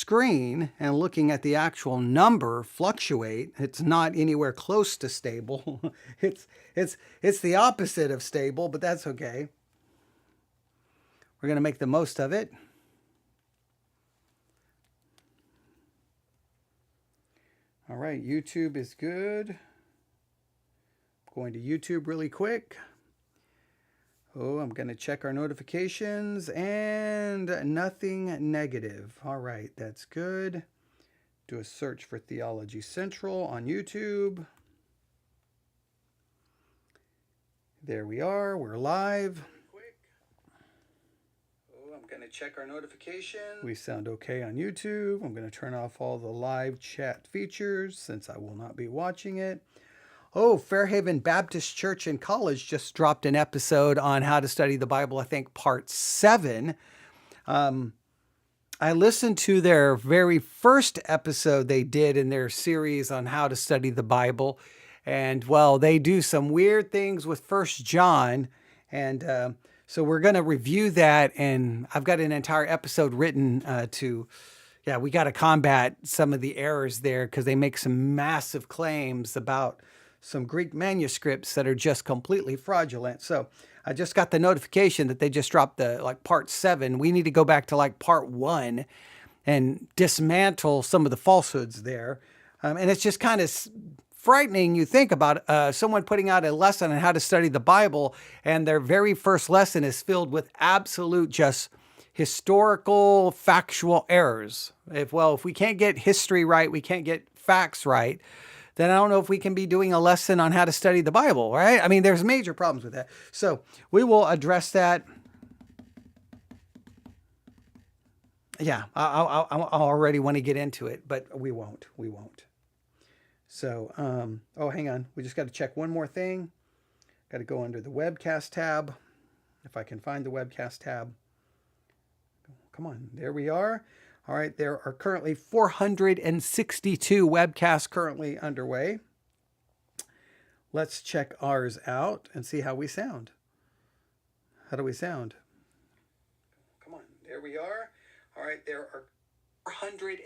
screen and looking at the actual number fluctuate, it's not anywhere close to stable. It's the opposite of stable, but that's okay. We're going to make the most of it. All right, YouTube is good. Going to YouTube really quick. Oh, I'm going to check our notifications and nothing negative. All right, that's good. Do a search for Theology Central on YouTube. There we are. We're live. Oh, I'm going to check our notifications. We sound okay on YouTube. I'm going to turn off all the live chat features since I will not be watching it. Oh, Fairhaven Baptist Church and College just dropped an episode on how to study the Bible, I think part 7. I listened to their very first episode they did in their series on how to study the Bible. And, well, they do some weird things with 1 John. And so we're going to review that. And I've got an entire episode written we got to combat some of the errors there because they make some massive claims about some Greek manuscripts that are just completely fraudulent. So I just got the notification that they just dropped part 7. We need to go back to part 1 and dismantle some of the falsehoods there. And it's just kind of frightening. You think about someone putting out a lesson on how to study the Bible, and their very first lesson is filled with absolute just historical, factual errors. If we can't get history right, we can't get facts right, then I don't know if we can be doing a lesson on how to study the Bible, right? I mean, there's major problems with that. So we will address that. Yeah, I already want to get into it, but we won't. So, hang on. We just got to check one more thing. Got to go under the webcast tab. If I can find the webcast tab. Come on, there we are. All right, there are currently 462 webcasts currently underway. Let's check ours out and see how we sound. How do we sound? Come on, there we are. All right, there are 400.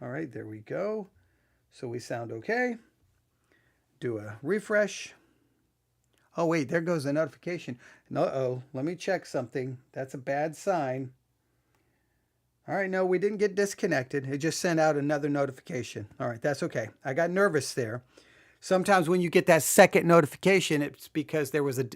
All right, there we go. So we sound okay. Do a refresh. Oh, wait, there goes the notification. Uh-oh, let me check something. That's a bad sign. All right, no, we didn't get disconnected. It just sent out another notification. All right, that's okay. I got nervous there. Sometimes when you get that second notification, it's because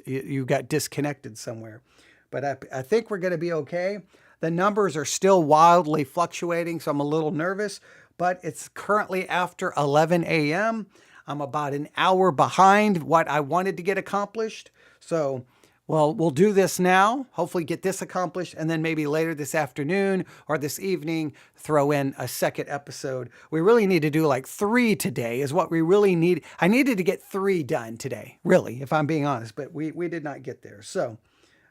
you got disconnected somewhere. But I think we're going to be okay. The numbers are still wildly fluctuating, so I'm a little nervous. But it's currently after 11 a.m. I'm about an hour behind what I wanted to get accomplished. So we'll do this now, hopefully get this accomplished, and then maybe later this afternoon or this evening, throw in a second episode. We really need to do 3 today is what we really need. I needed to get 3 done today, really, if I'm being honest, but we did not get there. So,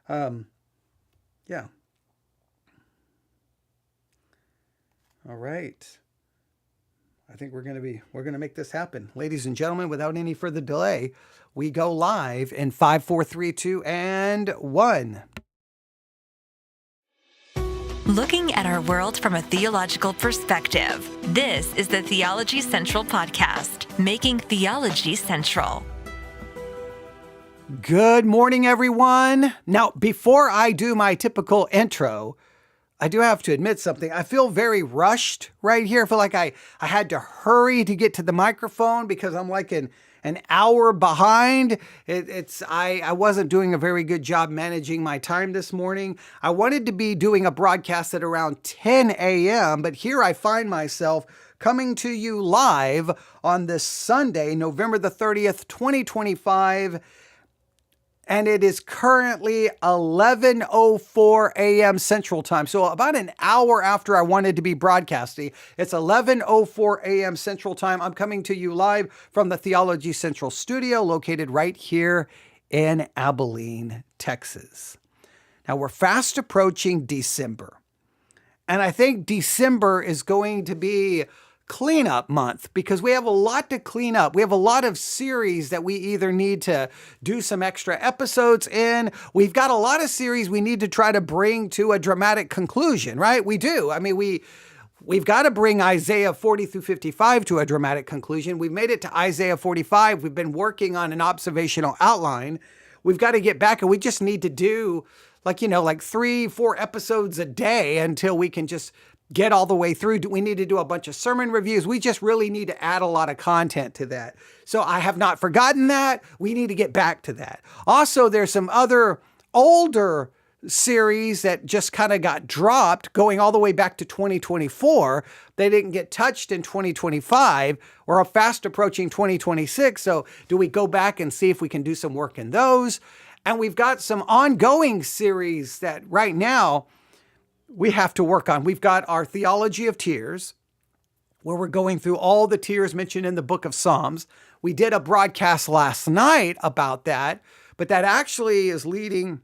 yeah. All right. I think we're going to make this happen. Ladies and gentlemen, without any further delay, we go live in 5, 4, 3, 2, and 1. Looking at our world from a theological perspective, this is the Theology Central Podcast, making theology central. Good morning, everyone. Now, before I do my typical intro, I do have to admit something. I feel very rushed right here. I feel like I had to hurry to get to the microphone because I'm an hour behind. I wasn't doing a very good job managing my time this morning. I wanted to be doing a broadcast at around 10 a.m., but here I find myself coming to you live on this Sunday, November the 30th, 2025, and it is currently 11:04 a.m. Central Time. So about an hour after I wanted to be broadcasting, it's 11:04 a.m. Central Time. I'm coming to you live from the Theology Central studio located right here in Abilene, Texas. Now we're fast approaching December. And I think December is going to be cleanup month because we have a lot to clean up. We have a lot of series that we either need to do some extra episodes in. We've got a lot of series we need to try to bring to a dramatic conclusion, right? We do. I mean, we've got to bring Isaiah 40 through 55 to a dramatic conclusion. We've made it to Isaiah 45. We've been working on an observational outline. We've got to get back, and we just need to do like 3-4 episodes a day until we can just get all the way through. We need to do a bunch of sermon reviews. We just really need to add a lot of content to that. So I have not forgotten that. We need to get back to that. Also, there's some other older series that just kind of got dropped going all the way back to 2024. They didn't get touched in 2025. We're fast approaching 2026. So do we go back and see if we can do some work in those? And we've got some ongoing series that right now we have to work on. We've got our Theology of Tears, where we're going through all the tears mentioned in the book of Psalms. We did a broadcast last night about that, but that actually is leading,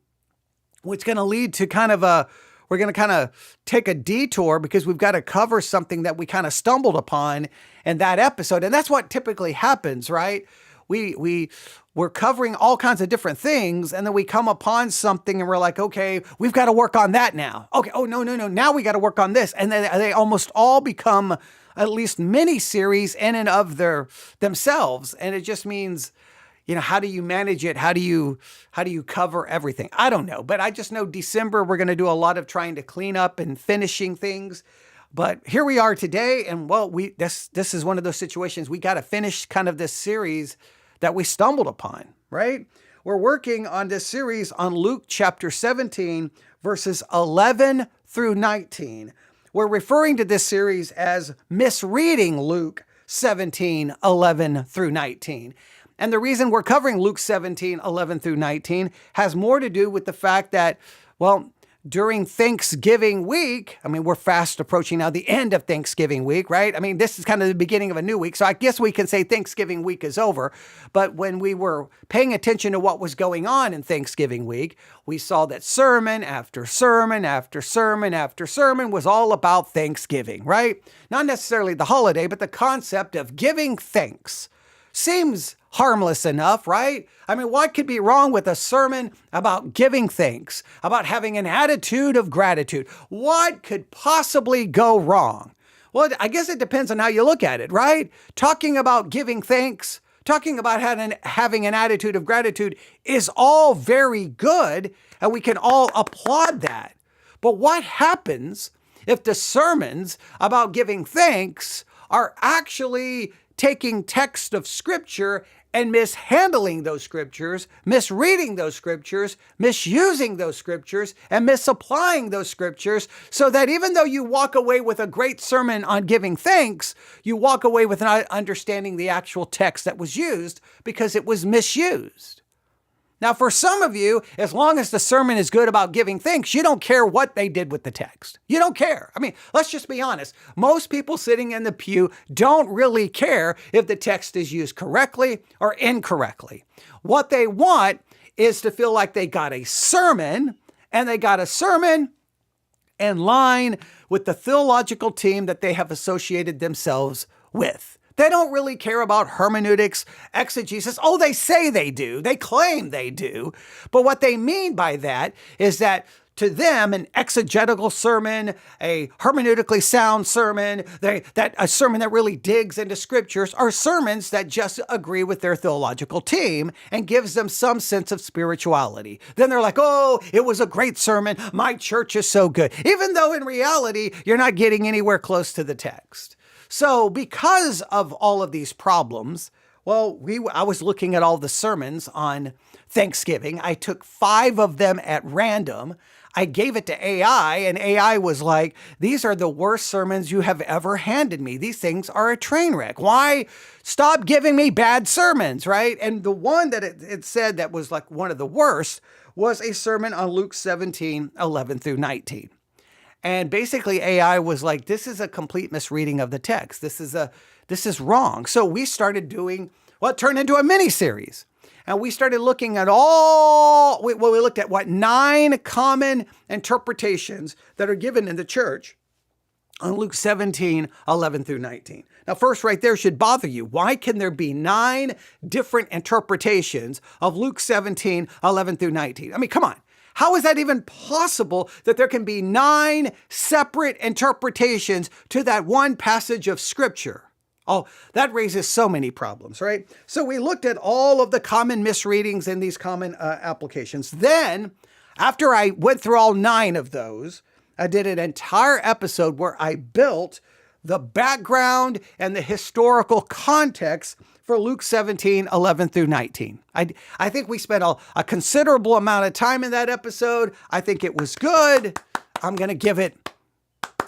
what's going to lead to we're going to kind of take a detour because we've got to cover something that we kind of stumbled upon in that episode. And that's what typically happens, right? We're covering all kinds of different things, and then we come upon something and we're like, okay, we've got to work on that now. Okay, oh, no. Now we got to work on this. And then they almost all become at least mini series in and of themselves. And it just means, how do you manage it? How do you cover everything? I don't know, but I just know December, we're going to do a lot of trying to clean up and finishing things. But here we are today. And this is one of those situations. We got to finish kind of this series that we stumbled upon, right? We're working on this series on Luke chapter 17, verses 11 through 19. We're referring to this series as misreading Luke 17, 11 through 19. And the reason we're covering Luke 17, 11 through 19 has more to do with the fact that, during Thanksgiving week, we're fast approaching now the end of Thanksgiving week, right? This is kind of the beginning of a new week. So I guess we can say Thanksgiving week is over. But when we were paying attention to what was going on in Thanksgiving week, we saw that sermon after sermon after sermon after sermon was all about Thanksgiving, right? Not necessarily the holiday, but the concept of giving thanks. Seems harmless enough, right? What could be wrong with a sermon about giving thanks, about having an attitude of gratitude? What could possibly go wrong? Well, I guess it depends on how you look at it, right? Talking about giving thanks, talking about having an attitude of gratitude is all very good, and we can all applaud that. But what happens if the sermons about giving thanks are actually taking text of scripture and mishandling those scriptures, misreading those scriptures, misusing those scriptures, and misapplying those scriptures, so that even though you walk away with a great sermon on giving thanks, you walk away with not understanding the actual text that was used because it was misused. Now, for some of you, as long as the sermon is good about giving thanks, you don't care what they did with the text. You don't care. Let's just be honest. Most people sitting in the pew don't really care if the text is used correctly or incorrectly. What they want is to feel like they got a sermon, and they got a sermon in line with the theological team that they have associated themselves with. They don't really care about hermeneutics, exegesis. Oh, they say they do. They claim they do. But what they mean by that is that to them, an exegetical sermon, a hermeneutically sound sermon, a sermon that really digs into scriptures are sermons that just agree with their theological team and gives them some sense of spirituality. Then they're like, oh, it was a great sermon. My church is so good. Even though in reality, you're not getting anywhere close to the text. So because of all of these problems, I was looking at all the sermons on Thanksgiving. I took 5 of them at random. I gave it to AI, and AI was like, these are the worst sermons you have ever handed me. These things are a train wreck. Why? Stop giving me bad sermons, right? And the one that it said that was like one of the worst was a sermon on Luke 17, 11 through 19. And basically AI was like, this is a complete misreading of the text. This is wrong. So we started doing what turned into a mini series. And we started looking at we looked at 9 common interpretations that are given in the church on Luke 17, 11 through 19. Now, first right there should bother you. Why can there be 9 different interpretations of Luke 17, 11 through 19? Come on. How is that even possible that there can be 9 separate interpretations to that one passage of Scripture? Oh, that raises so many problems, right? So we looked at all of the common misreadings and these common applications. Then, after I went through all 9 of those, I did an entire episode where I built the background and the historical context for Luke 17, 11 through 19. I think we spent a considerable amount of time in that episode. I think it was good. I'll give it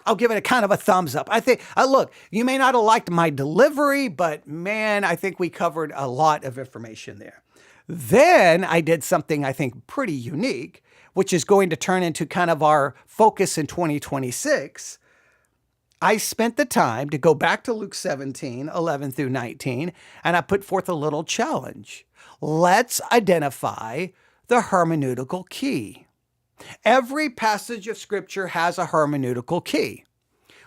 a kind of a thumbs up. I think, look, you may not have liked my delivery, but man, I think we covered a lot of information there. Then I did something I think pretty unique, which is going to turn into kind of our focus in 2026. I spent the time to go back to Luke 17, 11 through 19, and I put forth a little challenge. Let's identify the hermeneutical key. Every passage of Scripture has a hermeneutical key.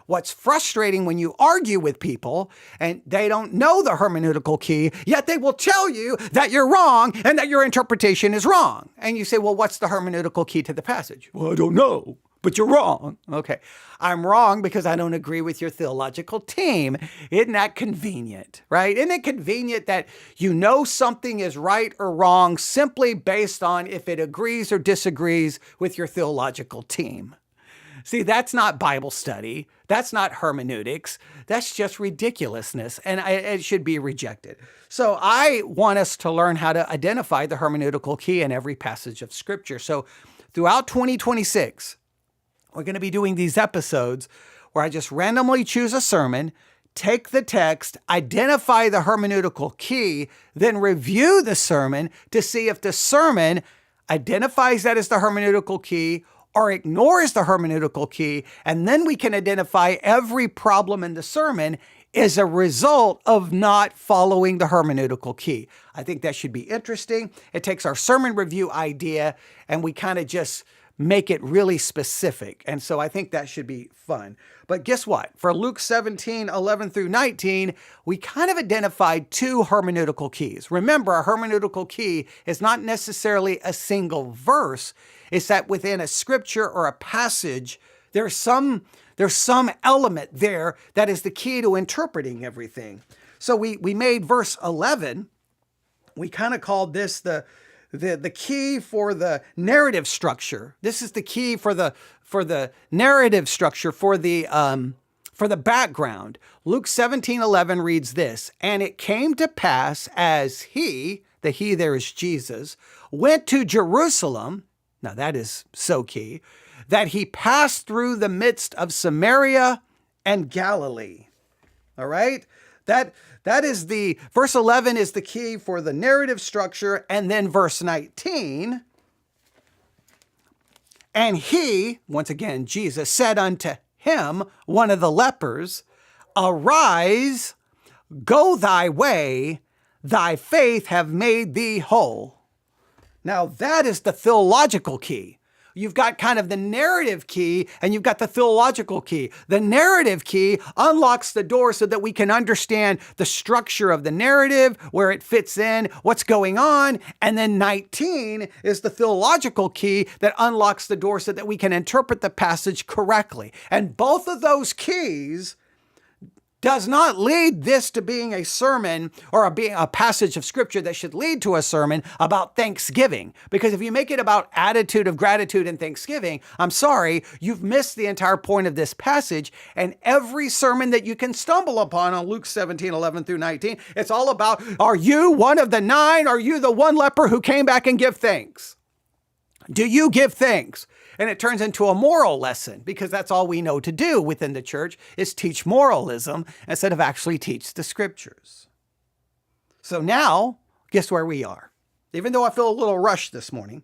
What's frustrating when you argue with people and they don't know the hermeneutical key, yet they will tell you that you're wrong and that your interpretation is wrong. And you say, well, what's the hermeneutical key to the passage? Well, I don't know, but you're wrong. Okay, I'm wrong because I don't agree with your theological team. Isn't that convenient, right? Isn't it convenient that you know something is right or wrong simply based on if it agrees or disagrees with your theological team? See, that's not Bible study. That's not hermeneutics. That's just ridiculousness, and it should be rejected. So I want us to learn how to identify the hermeneutical key in every passage of Scripture. So throughout 2026, we're going to be doing these episodes where I just randomly choose a sermon, take the text, identify the hermeneutical key, then review the sermon to see if the sermon identifies that as the hermeneutical key or ignores the hermeneutical key, and then we can identify every problem in the sermon is a result of not following the hermeneutical key. I think that should be interesting. It takes our sermon review idea and we kind of just make it really specific. And so I think that should be fun. But guess what? For Luke 17, 11 through 19, we kind of identified 2 hermeneutical keys. Remember, a hermeneutical key is not necessarily a single verse. It's that within a scripture or a passage, there's some element there that is the key to interpreting everything. So we made verse 11, we kind of called this the key for the narrative structure. This is the key for the narrative structure for the background. Luke 17:11 reads this, "And it came to pass as he," the he there is Jesus, "went to Jerusalem," now that is so key, "that he passed through the midst of Samaria and Galilee." All right? That is verse 11 is the key for the narrative structure. And then verse 19, "And he," once again, Jesus, "said unto him," one of the lepers, "Arise, go thy way, thy faith have made thee whole." Now that is the theological key. You've got kind of the narrative key and you've got the theological key. The narrative key unlocks the door so that we can understand the structure of the narrative, where it fits in, what's going on. And then 19 is the theological key that unlocks the door so that we can interpret the passage correctly. And both of those keys does not lead this to being a sermon or being a passage of Scripture that should lead to a sermon about Thanksgiving. Because if you make it about attitude of gratitude and Thanksgiving, I'm sorry, you've missed the entire point of this passage. And every sermon that you can stumble upon on Luke 17, 11 through 19, it's all about, are you one of the 9? Are you the one leper who came back and give thanks? Do you give thanks? And it turns into a moral lesson because that's all we know to do within the church is teach moralism instead of actually teach the Scriptures. So now, guess where we are? Even though I feel a little rushed this morning,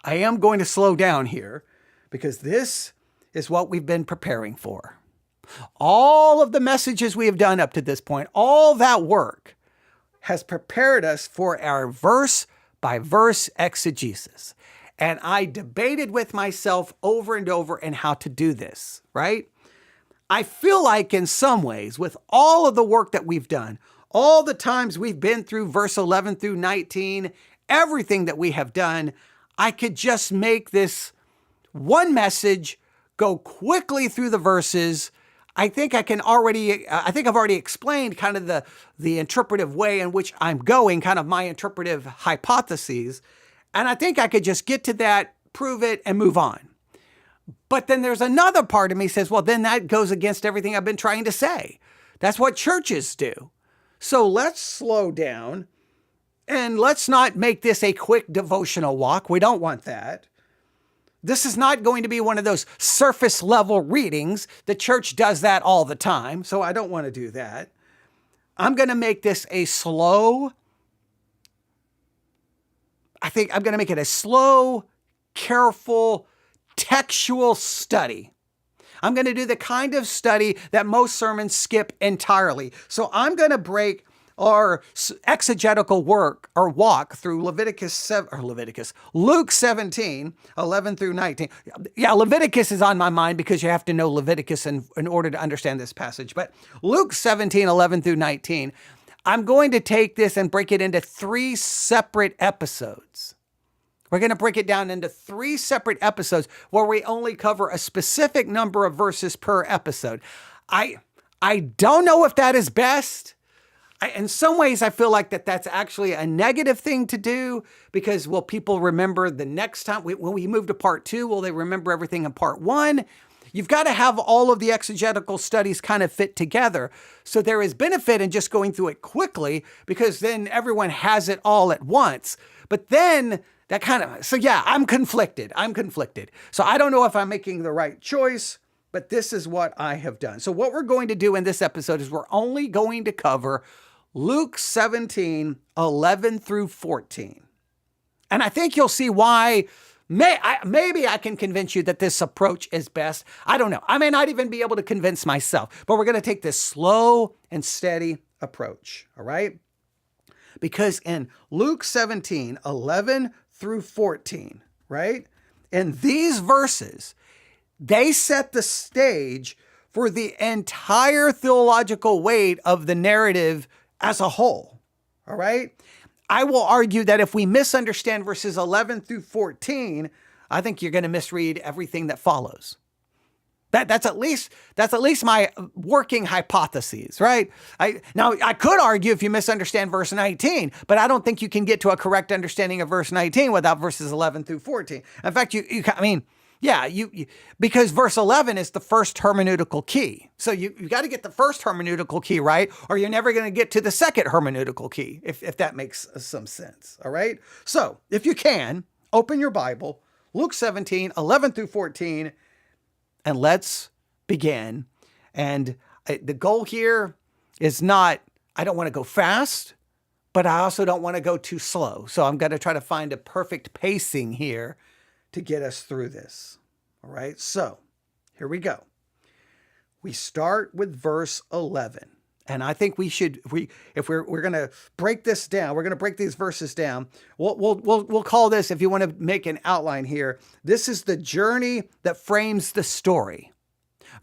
I am going to slow down here because this is what we've been preparing for. All of the messages we have done up to this point, all that work has prepared us for our verse by verse exegesis. And I debated with myself over and over in how to do this, right? I feel like in some ways, with all of the work that we've done, all the times we've been through verse 11 through 19, everything that we have done, I could just make this one message, go quickly through the verses. I think I've already explained kind of the interpretive way in which I'm going, kind of my interpretive hypotheses. And I think I could just get to that, prove it, and move on. But then there's another part of me says, well, then that goes against everything I've been trying to say. That's what churches do. So let's slow down and let's not make this a quick devotional walk. We don't want that. This is not going to be one of those surface level readings. The church does that all the time, so I don't want to do that. I'm going to make this a slow, I think I'm going to make it a slow, careful, textual study. I'm going to do the kind of study that most sermons skip entirely. So I'm going to break our exegetical work or walk through Luke 17, 11 through 19. Yeah, Leviticus is on my mind because you have to know Leviticus in order to understand this passage. But Luke 17, 11 through 19, I'm going to take this and break it into 3 separate episodes. We're going to break it down into 3 separate episodes where we only cover a specific number of verses per episode. I don't know if that is best. In some ways, I feel like that's actually a negative thing to do because will people remember the next time when we move to part 2, will they remember everything in part 1? You've got to have all of the exegetical studies kind of fit together. So there is benefit in just going through it quickly because then everyone has it all at once. But then I'm conflicted. So I don't know if I'm making the right choice, but this is what I have done. So what we're going to do in this episode is we're only going to cover Luke 17, 11 through 14. And I think you'll see why maybe I can convince you that this approach is best. I don't know. I may not even be able to convince myself, but we're going to take this slow and steady approach, all right? Because in Luke 17, 11 through 14, right? In these verses, they set the stage for the entire theological weight of the narrative as a whole, all right? I will argue that if we misunderstand verses 11 through 14, I think you're going to misread everything that follows. That's at least my working hypotheses, right? I could argue if you misunderstand verse 19, but I don't think you can get to a correct understanding of verse 19 without verses 11 through 14. In fact, because verse 11 is the first hermeneutical key. So you got to get the first hermeneutical key right, or you're never going to get to the second hermeneutical key, if that makes some sense, all right? So if you can, open your Bible, Luke 17, 11 through 14, and let's begin. And the goal here is not, I don't want to go fast, but I also don't want to go too slow. So I'm going to try to find a perfect pacing here to get us through this. All right, so here we go. We start with verse 11. And I think if we're going to break this down, we're going to break these verses down. We'll call this, if you want to make an outline here, this is the journey that frames the story.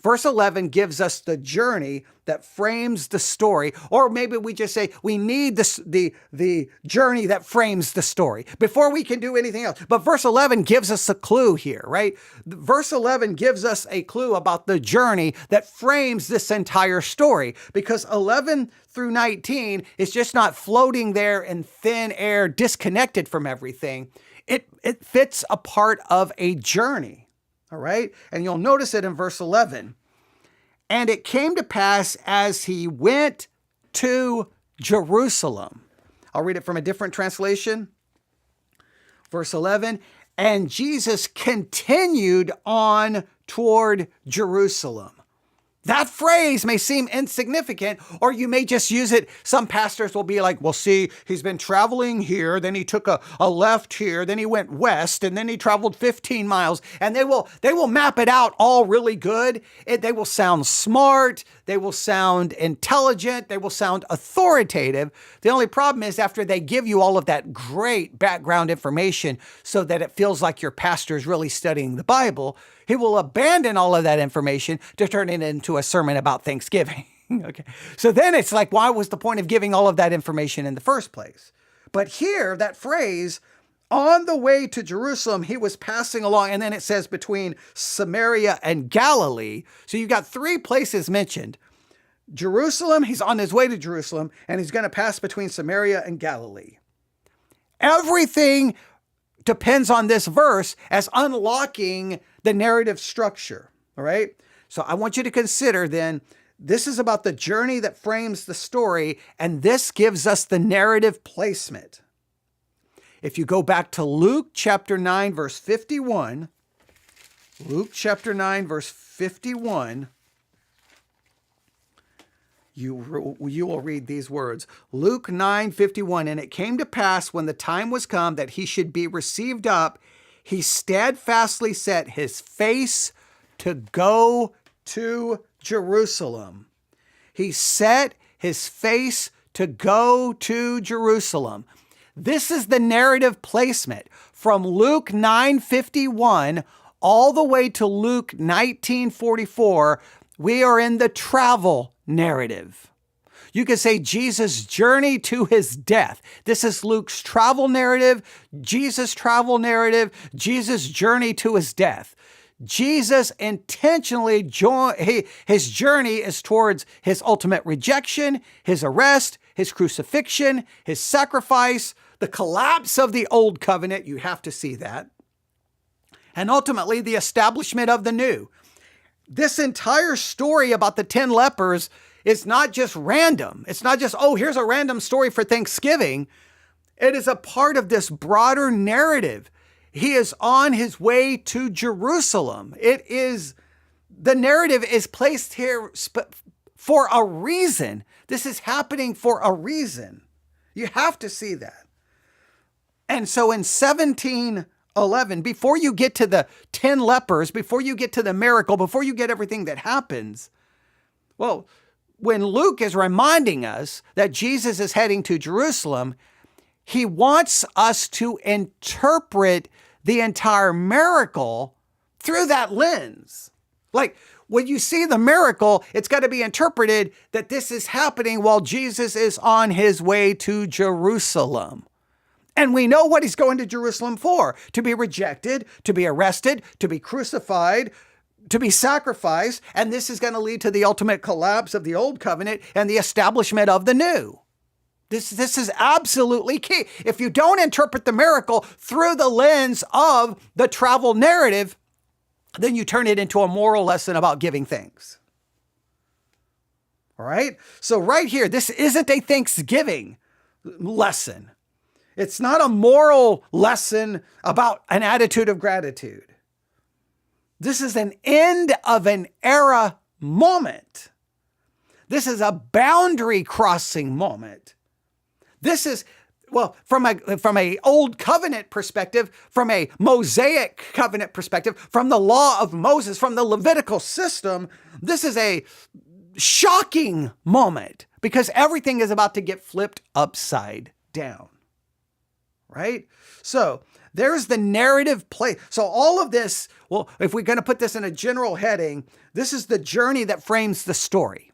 Verse 11 gives us the journey that frames the story, or maybe we just say we need the journey that frames the story before we can do anything else. But verse 11 gives us a clue here, right? Verse 11 gives us a clue about the journey that frames this entire story, because 11 through 19 is just not floating there in thin air, disconnected from everything. It fits a part of a journey. All right. And you'll notice it in verse 11. And it came to pass as he went to Jerusalem. I'll read it from a different translation. Verse 11. And Jesus continued on toward Jerusalem. That phrase may seem insignificant, or you may just use it. Some pastors will be like, well, see, he's been traveling here, then he took a left here, then he went west, and then he traveled 15 miles. And they will map it out all really good. They will sound smart. They will sound intelligent. They will sound authoritative. The only problem is after they give you all of that great background information so that it feels like your pastor is really studying the Bible, he will abandon all of that information to turn it into a sermon about Thanksgiving. Okay. So then it's like, why was the point of giving all of that information in the first place? But here, that phrase, on the way to Jerusalem, he was passing along, and then it says between Samaria and Galilee. So you've got three places mentioned. Jerusalem, he's on his way to Jerusalem, and he's going to pass between Samaria and Galilee. Everything depends on this verse as unlocking the narrative structure, all right? So I want you to consider then, this is about the journey that frames the story, and this gives us the narrative placement. If you go back to Luke chapter 9, verse 51, Luke chapter 9, verse 51, you will read these words. Luke 9:51, and it came to pass when the time was come that he should be received up, he steadfastly set his face to go to Jerusalem. He set his face to go to Jerusalem. This is the narrative placement from Luke 9:51 all the way to Luke 19:44. We are in the travel narrative. You could say Jesus' journey to his death. This is Luke's travel narrative, Jesus' travel narrative, Jesus' journey to his death. Jesus intentionally his journey is towards his ultimate rejection, his arrest, his crucifixion, his sacrifice, the collapse of the old covenant. You have to see that. And ultimately, the establishment of the new. This entire story about the 10 lepers is not just random. It's not just, oh, here's a random story for Thanksgiving. It is a part of this broader narrative. He is on his way to Jerusalem. The narrative is placed here for a reason. This is happening for a reason. You have to see that. And so in 1711, before you get to the 10 lepers, before you get to the miracle, before you get everything that happens, well, when Luke is reminding us that Jesus is heading to Jerusalem, he wants us to interpret the entire miracle through that lens. Like when you see the miracle, it's got to be interpreted that this is happening while Jesus is on his way to Jerusalem. And we know what he's going to Jerusalem for: to be rejected, to be arrested, to be crucified, to be sacrificed. And this is going to lead to the ultimate collapse of the old covenant and the establishment of the new. This is absolutely key. If you don't interpret the miracle through the lens of the travel narrative, then you turn it into a moral lesson about giving things. All right? So right here, this isn't a Thanksgiving lesson. It's not a moral lesson about an attitude of gratitude. This is an end of an era moment. This is a boundary crossing moment. This is, well, from a old covenant perspective, from a Mosaic covenant perspective, from the law of Moses, from the Levitical system, this is a shocking moment because everything is about to get flipped upside down, right? So there's the narrative play. So all of this, well, if we're going to put this in a general heading, this is the journey that frames the story.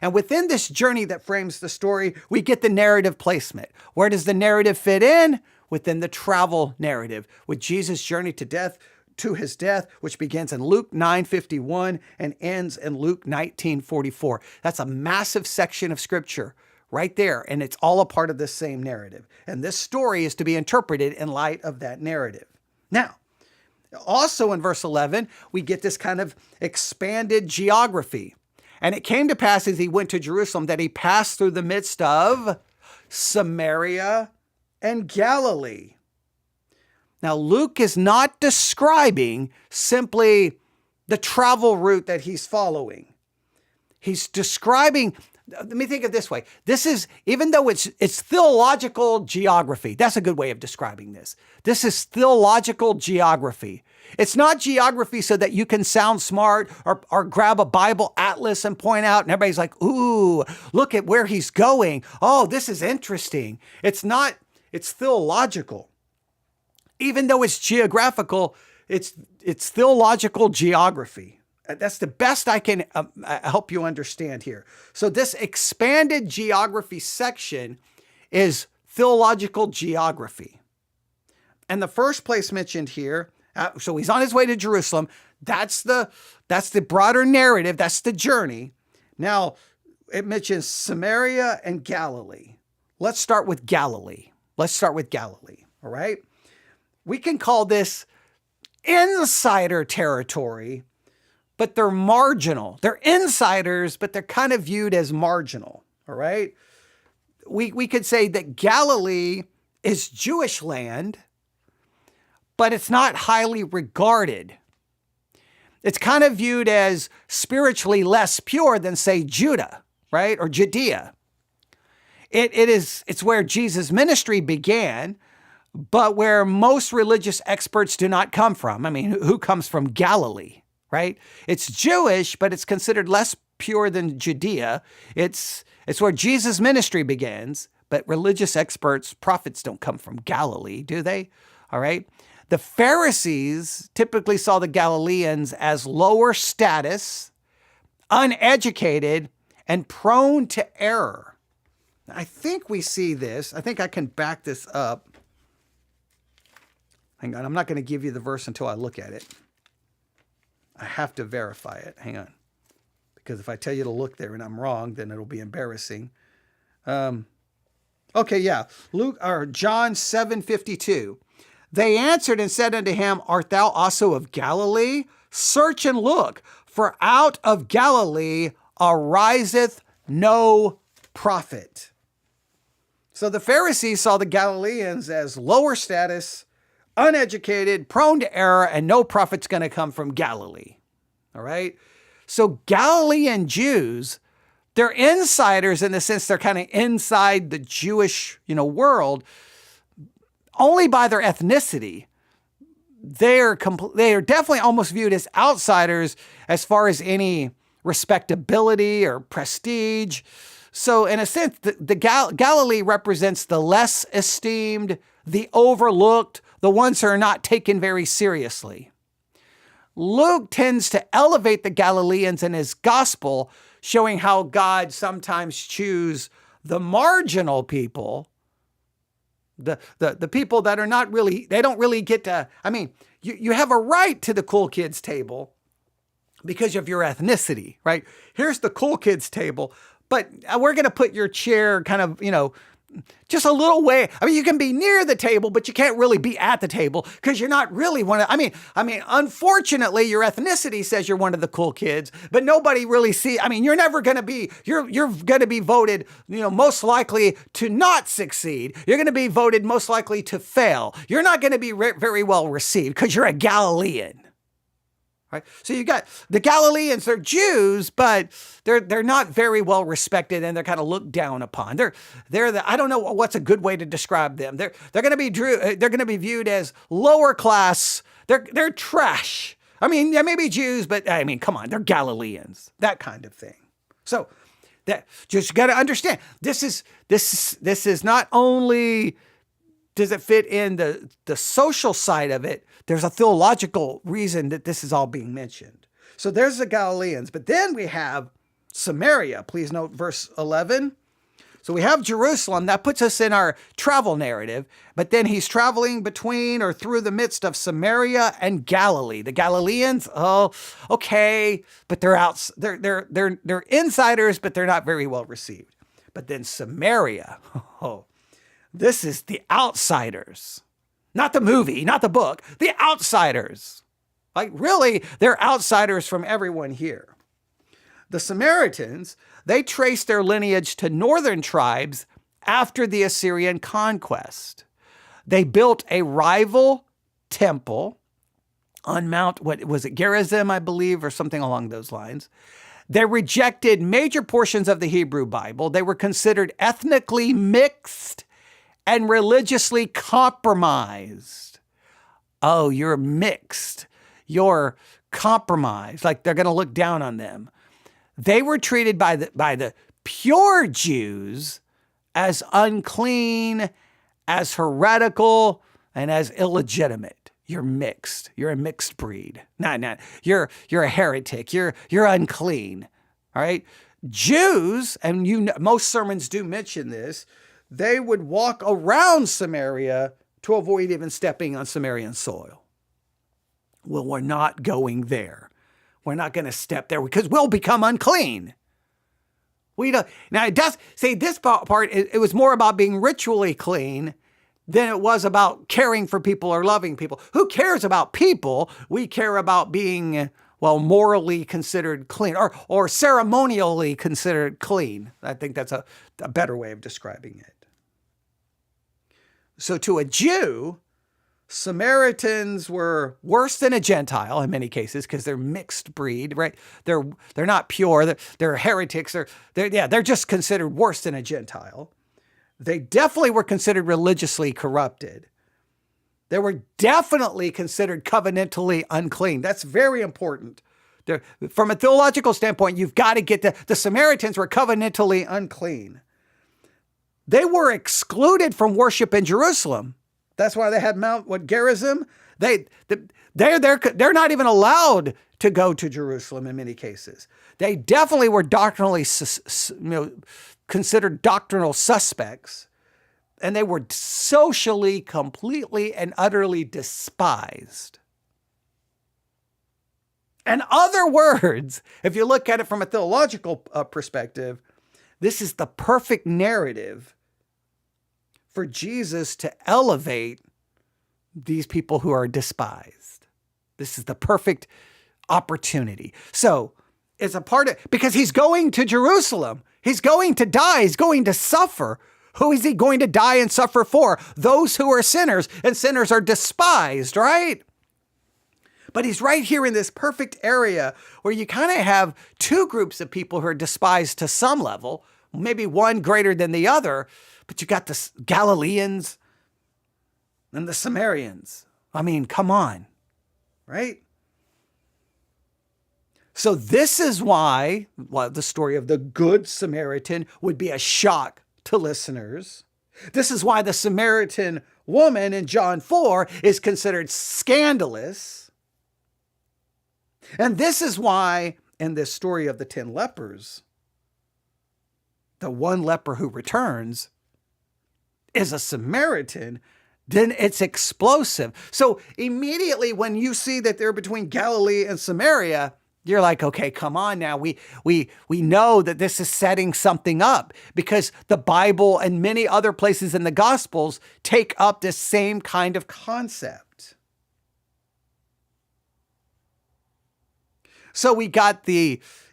And within this journey that frames the story, we get the narrative placement. Where does the narrative fit in? Within the travel narrative, with Jesus' journey to his death, which begins in Luke 9:51 and ends in Luke 19:44. That's a massive section of scripture right there, and it's all a part of this same narrative. And this story is to be interpreted in light of that narrative. Now, also in verse 11, we get this kind of expanded geography. And it came to pass as he went to Jerusalem that he passed through the midst of Samaria and Galilee. Now, Luke is not describing simply the travel route that he's following. He's describing, let me think of it this way. This is, even though it's theological geography, that's a good way of describing this. This is theological geography. It's not geography so that you can sound smart or grab a Bible atlas and point out and everybody's like, ooh, look at where he's going. Oh, this is interesting. It's not, it's theological. Even though it's geographical, it's theological geography. That's the best I can help you understand here. So this expanded geography section is theological geography. And the first place mentioned here, so he's on his way to Jerusalem. That's the broader narrative. That's the journey. Now, it mentions Samaria and Galilee. Let's start with Galilee. All right? We can call this insider territory, but they're marginal. They're insiders, but they're kind of viewed as marginal. All right? We could say that Galilee is Jewish land, but it's not highly regarded. It's kind of viewed as spiritually less pure than, say, Judah, right? Or Judea. It's where Jesus' ministry began, but where most religious experts do not come from. I mean, who comes from Galilee, right? It's Jewish, but it's considered less pure than Judea. It's where Jesus' ministry begins, but religious experts, prophets don't come from Galilee, do they? All right. The Pharisees typically saw the Galileans as lower status, uneducated, and prone to error. I think we see this. I think I can back this up. Hang on. I'm not going to give you the verse until I look at it. I have to verify it. Hang on. Because if I tell you to look there and I'm wrong, then it'll be embarrassing. Okay, yeah. John 7:52. They answered and said unto him, Art thou also of Galilee? Search and look, for out of Galilee ariseth no prophet. So the Pharisees saw the Galileans as lower status, uneducated, prone to error, and no prophet's going to come from Galilee. All right? So Galilean Jews, they're insiders in the sense they're kind of inside the Jewish, world, only by their ethnicity. They are definitely almost viewed as outsiders as far as any respectability or prestige. So in a sense, the Galilee represents the less esteemed, the overlooked, the ones who are not taken very seriously. Luke tends to elevate the Galileans in his gospel, showing how God sometimes chooses the marginal people, the people that are not really, they don't really get to, you have a right to the cool kids table because of your ethnicity, right? Here's the cool kids table, but we're going to put your chair kind of, just a little way. You can be near the table, but you can't really be at the table because you're not really one of, unfortunately, your ethnicity says you're one of the cool kids, but nobody really you're never going to be, you're going to be voted, most likely to not succeed. You're going to be voted most likely to fail. You're not going to be very well received because you're a Galilean. Right? So you got the Galileans, they're Jews, but they're not very well respected and they're kind of looked down upon. I don't know what's a good way to describe them. They're going to be viewed as lower class. They're trash. They may be Jews, but come on, they're Galileans. That kind of thing. So that just got to understand this is not only does it fit in the social side of it, there's a theological reason that this is all being mentioned. So there's the Galileans, but then we have Samaria. Please note verse 11. So we have Jerusalem. That puts us in our travel narrative, but then he's traveling between or through the midst of Samaria and Galilee. The Galileans, oh, okay, but they're insiders, but they're not very well received. But then Samaria, this is the outsiders. Not the movie, not the book, the outsiders. Really, they're outsiders from everyone here. The Samaritans, they trace their lineage to northern tribes after the Assyrian conquest. They built a rival temple on Mount, what was it, Gerizim, I believe, or something along those lines. They rejected major portions of the Hebrew Bible. They were considered ethnically mixed and religiously compromised. Oh, you're mixed. You're compromised. They're going to look down on them. They were treated by the pure Jews as unclean, as heretical, and as illegitimate. You're mixed. You're a mixed breed. No. You're a heretic. You're unclean. All right? Jews, and most sermons do mention this, they would walk around Samaria to avoid even stepping on Samaritan soil. Well, we're not going there. We're not going to step there because we'll become unclean. We don't. Now, it does say this part, it was more about being ritually clean than it was about caring for people or loving people. Who cares about people? We care about being, well, morally considered clean or ceremonially considered clean. I think that's a better way of describing it. So to a Jew, Samaritans were worse than a Gentile in many cases because they're mixed breed, right? They're not pure. They're heretics. They're just considered worse than a Gentile. They definitely were considered religiously corrupted. They were definitely considered covenantally unclean. That's very important. From a theological standpoint, you've got to get the Samaritans were covenantally unclean. They were excluded from worship in Jerusalem. That's why they had Mount Gerizim. They're not even allowed to go to Jerusalem in many cases. They definitely were doctrinally considered doctrinal suspects, and they were socially completely and utterly despised. In other words, if you look at it from a theological perspective, this is the perfect narrative for Jesus to elevate these people who are despised. This is the perfect opportunity. So it's a part of, because he's going to Jerusalem. He's going to die. He's going to suffer. Who is he going to die and suffer for? Those who are sinners, and sinners are despised, right? But he's right here in this perfect area where you kind of have two groups of people who are despised to some level, maybe one greater than the other, but you got the Galileans and the Samaritans. I mean, come on, right? So this is why the story of the Good Samaritan would be a shock to listeners. This is why the Samaritan woman in John 4 is considered scandalous. And this is why in this story of the 10 lepers, the one leper who returns is a Samaritan, then it's explosive. So immediately when you see that they're between Galilee and Samaria, you're like, okay, come on now. We know that this is setting something up because the Bible and many other places in the Gospels take up this same kind of concept. So we got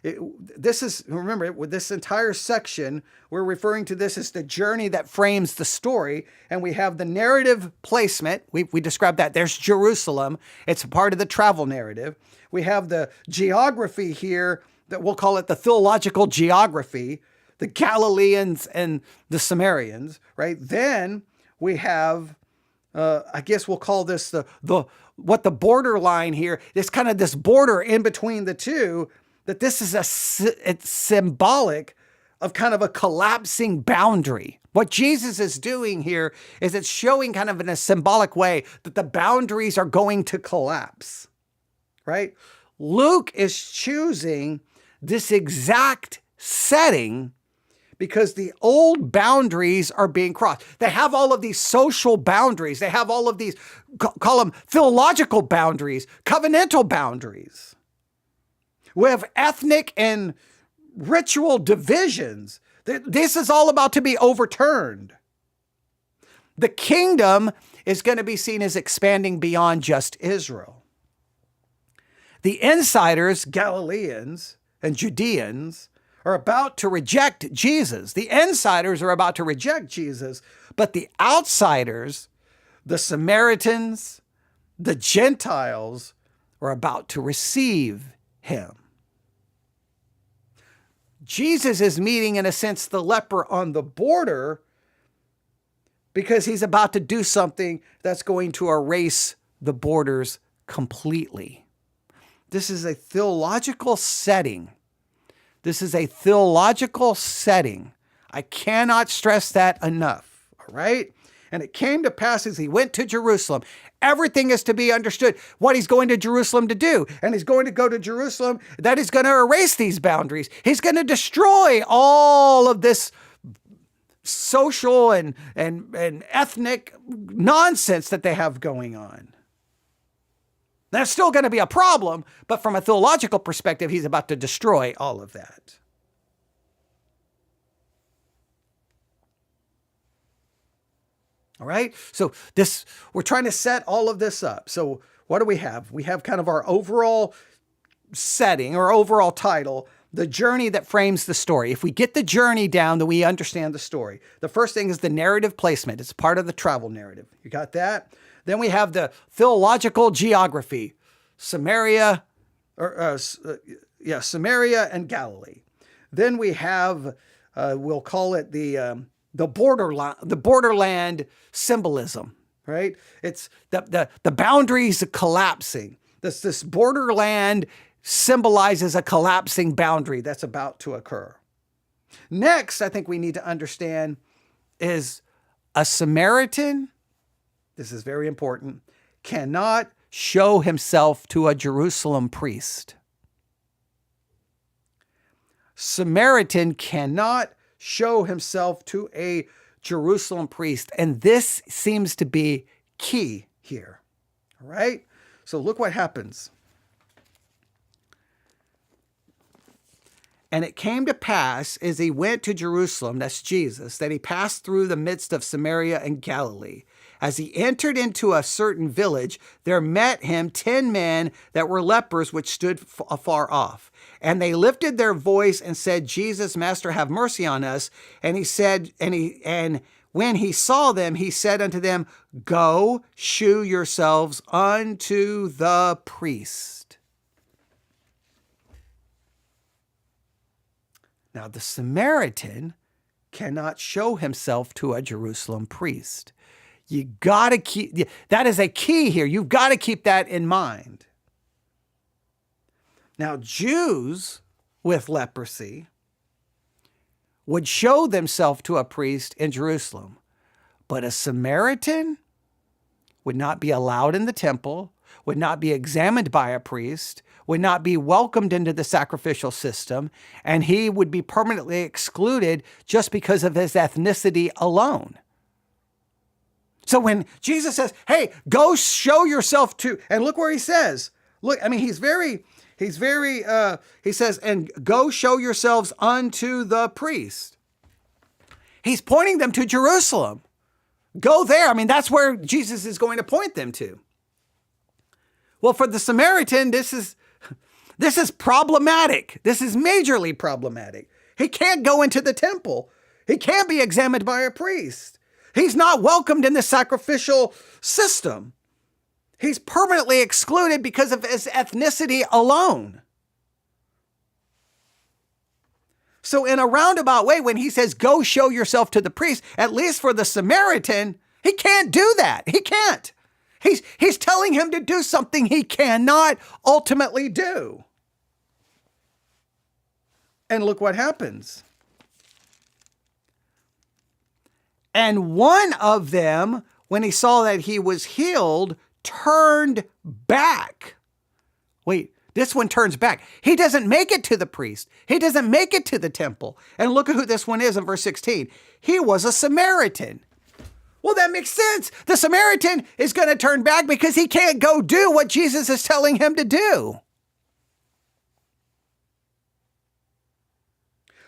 remember, with this entire section, we're referring to this as the journey that frames the story. And we have the narrative placement. We described that. There's Jerusalem. It's a part of the travel narrative. We have the geography here that we'll call it the theological geography, the Galileans and the Samaritans, right? Then we have, I guess we'll call this what the borderline here, it's kind of this border in between the two, that this is it's symbolic of kind of a collapsing boundary. What Jesus is doing here is it's showing kind of in a symbolic way that the boundaries are going to collapse, right? Luke is choosing this exact setting because the old boundaries are being crossed. They have all of these social boundaries. They have all of these, call them theological boundaries, covenantal boundaries. We have ethnic and ritual divisions. This is all about to be overturned. The kingdom is going to be seen as expanding beyond just Israel. The insiders, Galileans and Judeans, are about to reject Jesus. The insiders are about to reject Jesus, but the outsiders, the Samaritans, the Gentiles, are about to receive him. Jesus is meeting, in a sense, the leper on the border because he's about to do something that's going to erase the borders completely. This is a theological setting. This is a theological setting. I cannot stress that enough, all right? And it came to pass as he went to Jerusalem. Everything is to be understood what he's going to Jerusalem to do. And he's going to go to Jerusalem that is going to erase these boundaries. He's going to destroy all of this social and ethnic nonsense that they have going on. That's still going to be a problem, but from a theological perspective, he's about to destroy all of that. All right? So we're trying to set all of this up. So what do we have? We have kind of our overall setting or overall title, the journey that frames the story. If we get the journey down, then we understand the story. The first thing is the narrative placement. It's part of the travel narrative. You got that? Then we have the theological geography, Samaria and Galilee. Then we have, we'll call it the borderland symbolism, right? It's the boundaries collapsing. This borderland symbolizes a collapsing boundary that's about to occur. Next, I think we need to understand is a Samaritan, this is very important, cannot show himself to a Jerusalem priest. Samaritan cannot show himself to a Jerusalem priest. And this seems to be key here. All right? So look what happens. And it came to pass as he went to Jerusalem, that's Jesus, that he passed through the midst of Samaria and Galilee. As he entered into a certain village, there met him 10 men that were lepers, which stood afar off. And they lifted their voice and said, Jesus, Master, have mercy on us. And he said, and when he saw them, he said unto them, Go, shew yourselves unto the priest. Now, the Samaritan cannot show himself to a Jerusalem priest. You got to keep, that is a key here. You've got to keep that in mind. Now, Jews with leprosy would show themselves to a priest in Jerusalem, but a Samaritan would not be allowed in the temple, would not be examined by a priest, would not be welcomed into the sacrificial system, and he would be permanently excluded just because of his ethnicity alone. So when Jesus says, hey, go show yourself to, and look where he says, look, I mean, he says, and go show yourselves unto the priest. He's pointing them to Jerusalem. Go there. I mean, that's where Jesus is going to point them to. Well, for the Samaritan, this is problematic. This is majorly problematic. He can't go into the temple. He can't be examined by a priest. He's not welcomed in the sacrificial system. He's permanently excluded because of his ethnicity alone. So in a roundabout way, when he says, go show yourself to the priest, at least for the Samaritan, he can't do that. He can't. He's telling him to do something he cannot ultimately do. And look what happens. And one of them, when he saw that he was healed, turned back. Wait, this one turns back. He doesn't make it to the priest. He doesn't make it to the temple. And look at who this one is in verse 16. He was a Samaritan. Well, that makes sense. The Samaritan is going to turn back because he can't go do what Jesus is telling him to do.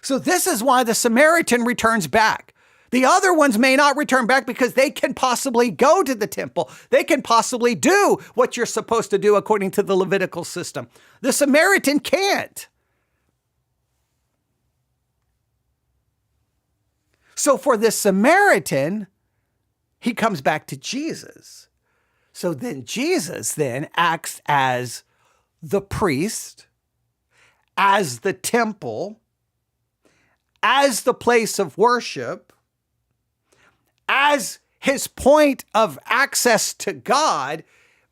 So this is why the Samaritan returns back. The other ones may not return back because they can possibly go to the temple. They can possibly do what you're supposed to do according to the Levitical system. The Samaritan can't. So for the Samaritan, he comes back to Jesus. So then Jesus then acts as the priest, as the temple, as the place of worship, as his point of access to God.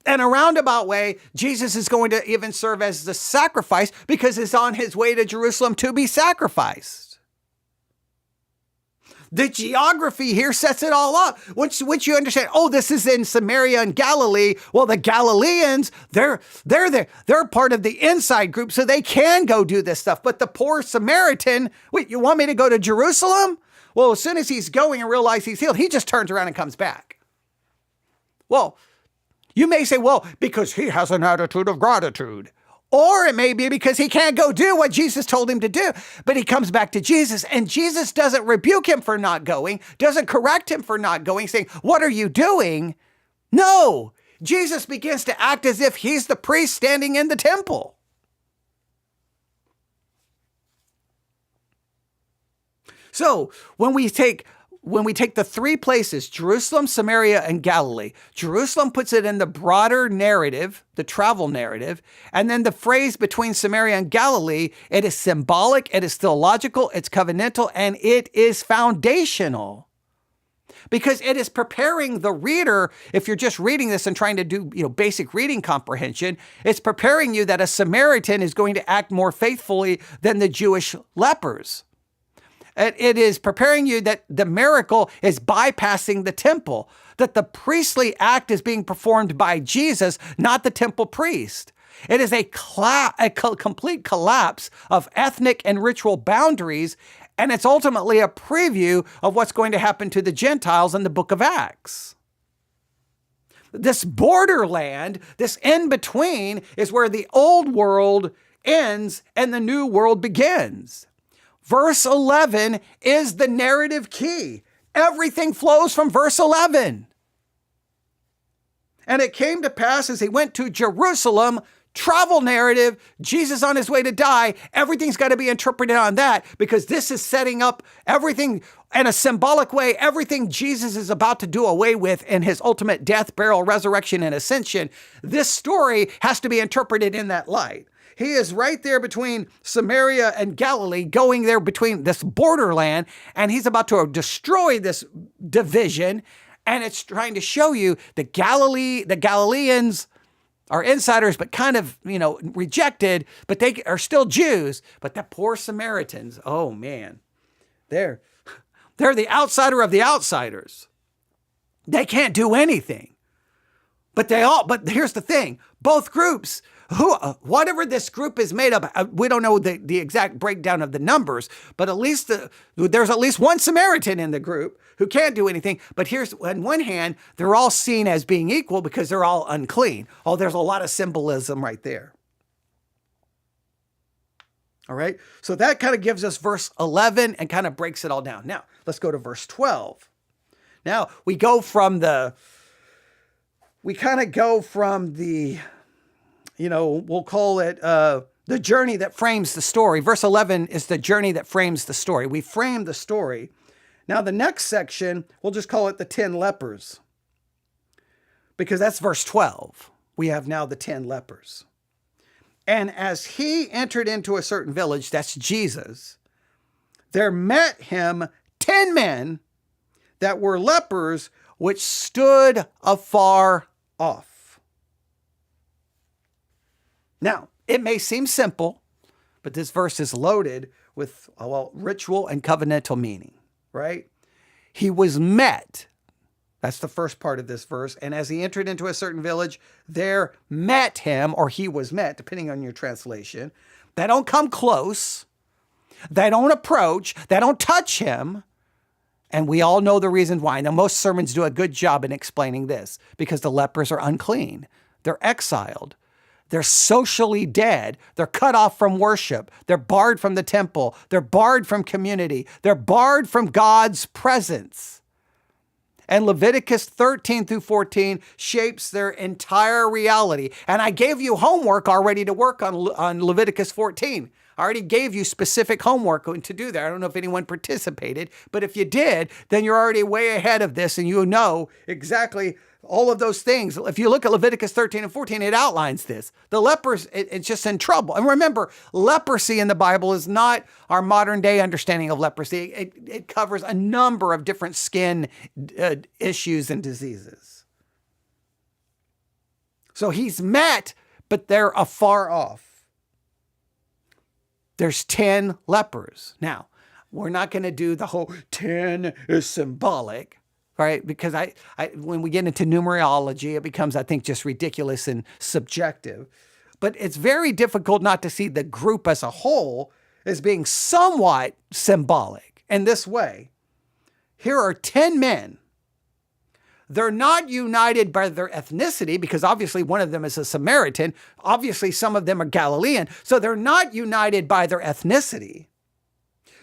In a roundabout way, Jesus is going to even serve as the sacrifice because he's on his way to Jerusalem to be sacrificed. The geography here sets it all up. Once you understand, oh, this is in Samaria and Galilee. Well, the Galileans, they're part of the inside group, so they can go do this stuff. But the poor Samaritan, wait, you want me to go to Jerusalem? Well, as soon as he's going and realizes he's healed, he just turns around and comes back. Well, you may say, well, because he has an attitude of gratitude. Or it may be because he can't go do what Jesus told him to do, but he comes back to Jesus, and Jesus doesn't rebuke him for not going, doesn't correct him for not going, saying, what are you doing? No, Jesus begins to act as if he's the priest standing in the temple. So when we take the three places, Jerusalem, Samaria, and Galilee, Jerusalem puts it in the broader narrative, the travel narrative, and then the phrase between Samaria and Galilee, it is symbolic, it is theological, it's covenantal, and it is foundational. Because it is preparing the reader, if you're just reading this and trying to do basic reading comprehension, it's preparing you that a Samaritan is going to act more faithfully than the Jewish lepers. It is preparing you that the miracle is bypassing the temple, that the priestly act is being performed by Jesus, not the temple priest. It is a complete collapse of ethnic and ritual boundaries, and it's ultimately a preview of what's going to happen to the Gentiles in the book of Acts. This borderland, this in-between, is where the old world ends and the new world begins. Verse 11 is the narrative key. Everything flows from verse 11. And it came to pass as he went to Jerusalem, travel narrative, Jesus on his way to die, everything's got to be interpreted on that, because this is setting up everything in a symbolic way, everything Jesus is about to do away with in his ultimate death, burial, resurrection, and ascension. This story has to be interpreted in that light. He is right there between Samaria and Galilee, going there between this borderland, and he's about to destroy this division. And it's trying to show you the Galileans are insiders, but kind of, rejected, but they are still Jews. But the poor Samaritans, oh man, they're the outsider of the outsiders. They can't do anything. But here's the thing, both groups, whatever this group is made of, we don't know the exact breakdown of the numbers, but at least there's at least one Samaritan in the group who can't do anything. But here's, on one hand, they're all seen as being equal because they're all unclean. Oh, there's a lot of symbolism right there. All right, so that kind of gives us verse 11 and kind of breaks it all down. Now, let's go to verse 12. Now, we kind of go from the, we'll call it the journey that frames the story. Verse 11 is the journey that frames the story. We frame the story. Now, the next section, we'll just call it the 10 lepers, because that's verse 12. We have now the 10 lepers. And as he entered into a certain village, that's Jesus, there met him 10 men that were lepers, which stood afar off. Now, it may seem simple, but this verse is loaded with, ritual and covenantal meaning, right? He was met. That's the first part of this verse. And as he entered into a certain village, there met him, or he was met, depending on your translation. They don't come close. They don't approach. They don't touch him. And we all know the reason why. Now, most sermons do a good job in explaining this, because the lepers are unclean. They're exiled. They're socially dead. They're cut off from worship. They're barred from the temple. They're barred from community. They're barred from God's presence. And Leviticus 13 through 14 shapes their entire reality. And I gave you homework already to work on Leviticus 14. I already gave you specific homework to do there. I don't know if anyone participated, but if you did, then you're already way ahead of this and you know exactly all of those things. If you look at Leviticus 13 and 14, it outlines this. The lepers, it's just in trouble. And remember, leprosy in the Bible is not our modern day understanding of leprosy. It covers a number of different skin issues and diseases. So he's met, but they're afar off. There's 10 lepers. Now, We're not going to do the whole 10 is symbolic, right? Because when we get into numerology, it becomes, I think, just ridiculous and subjective. But it's very difficult not to see the group as a whole as being somewhat symbolic in this way. Here are 10 men. They're not united by their ethnicity because obviously one of them is a Samaritan. Obviously some of them are Galilean. So they're not united by their ethnicity.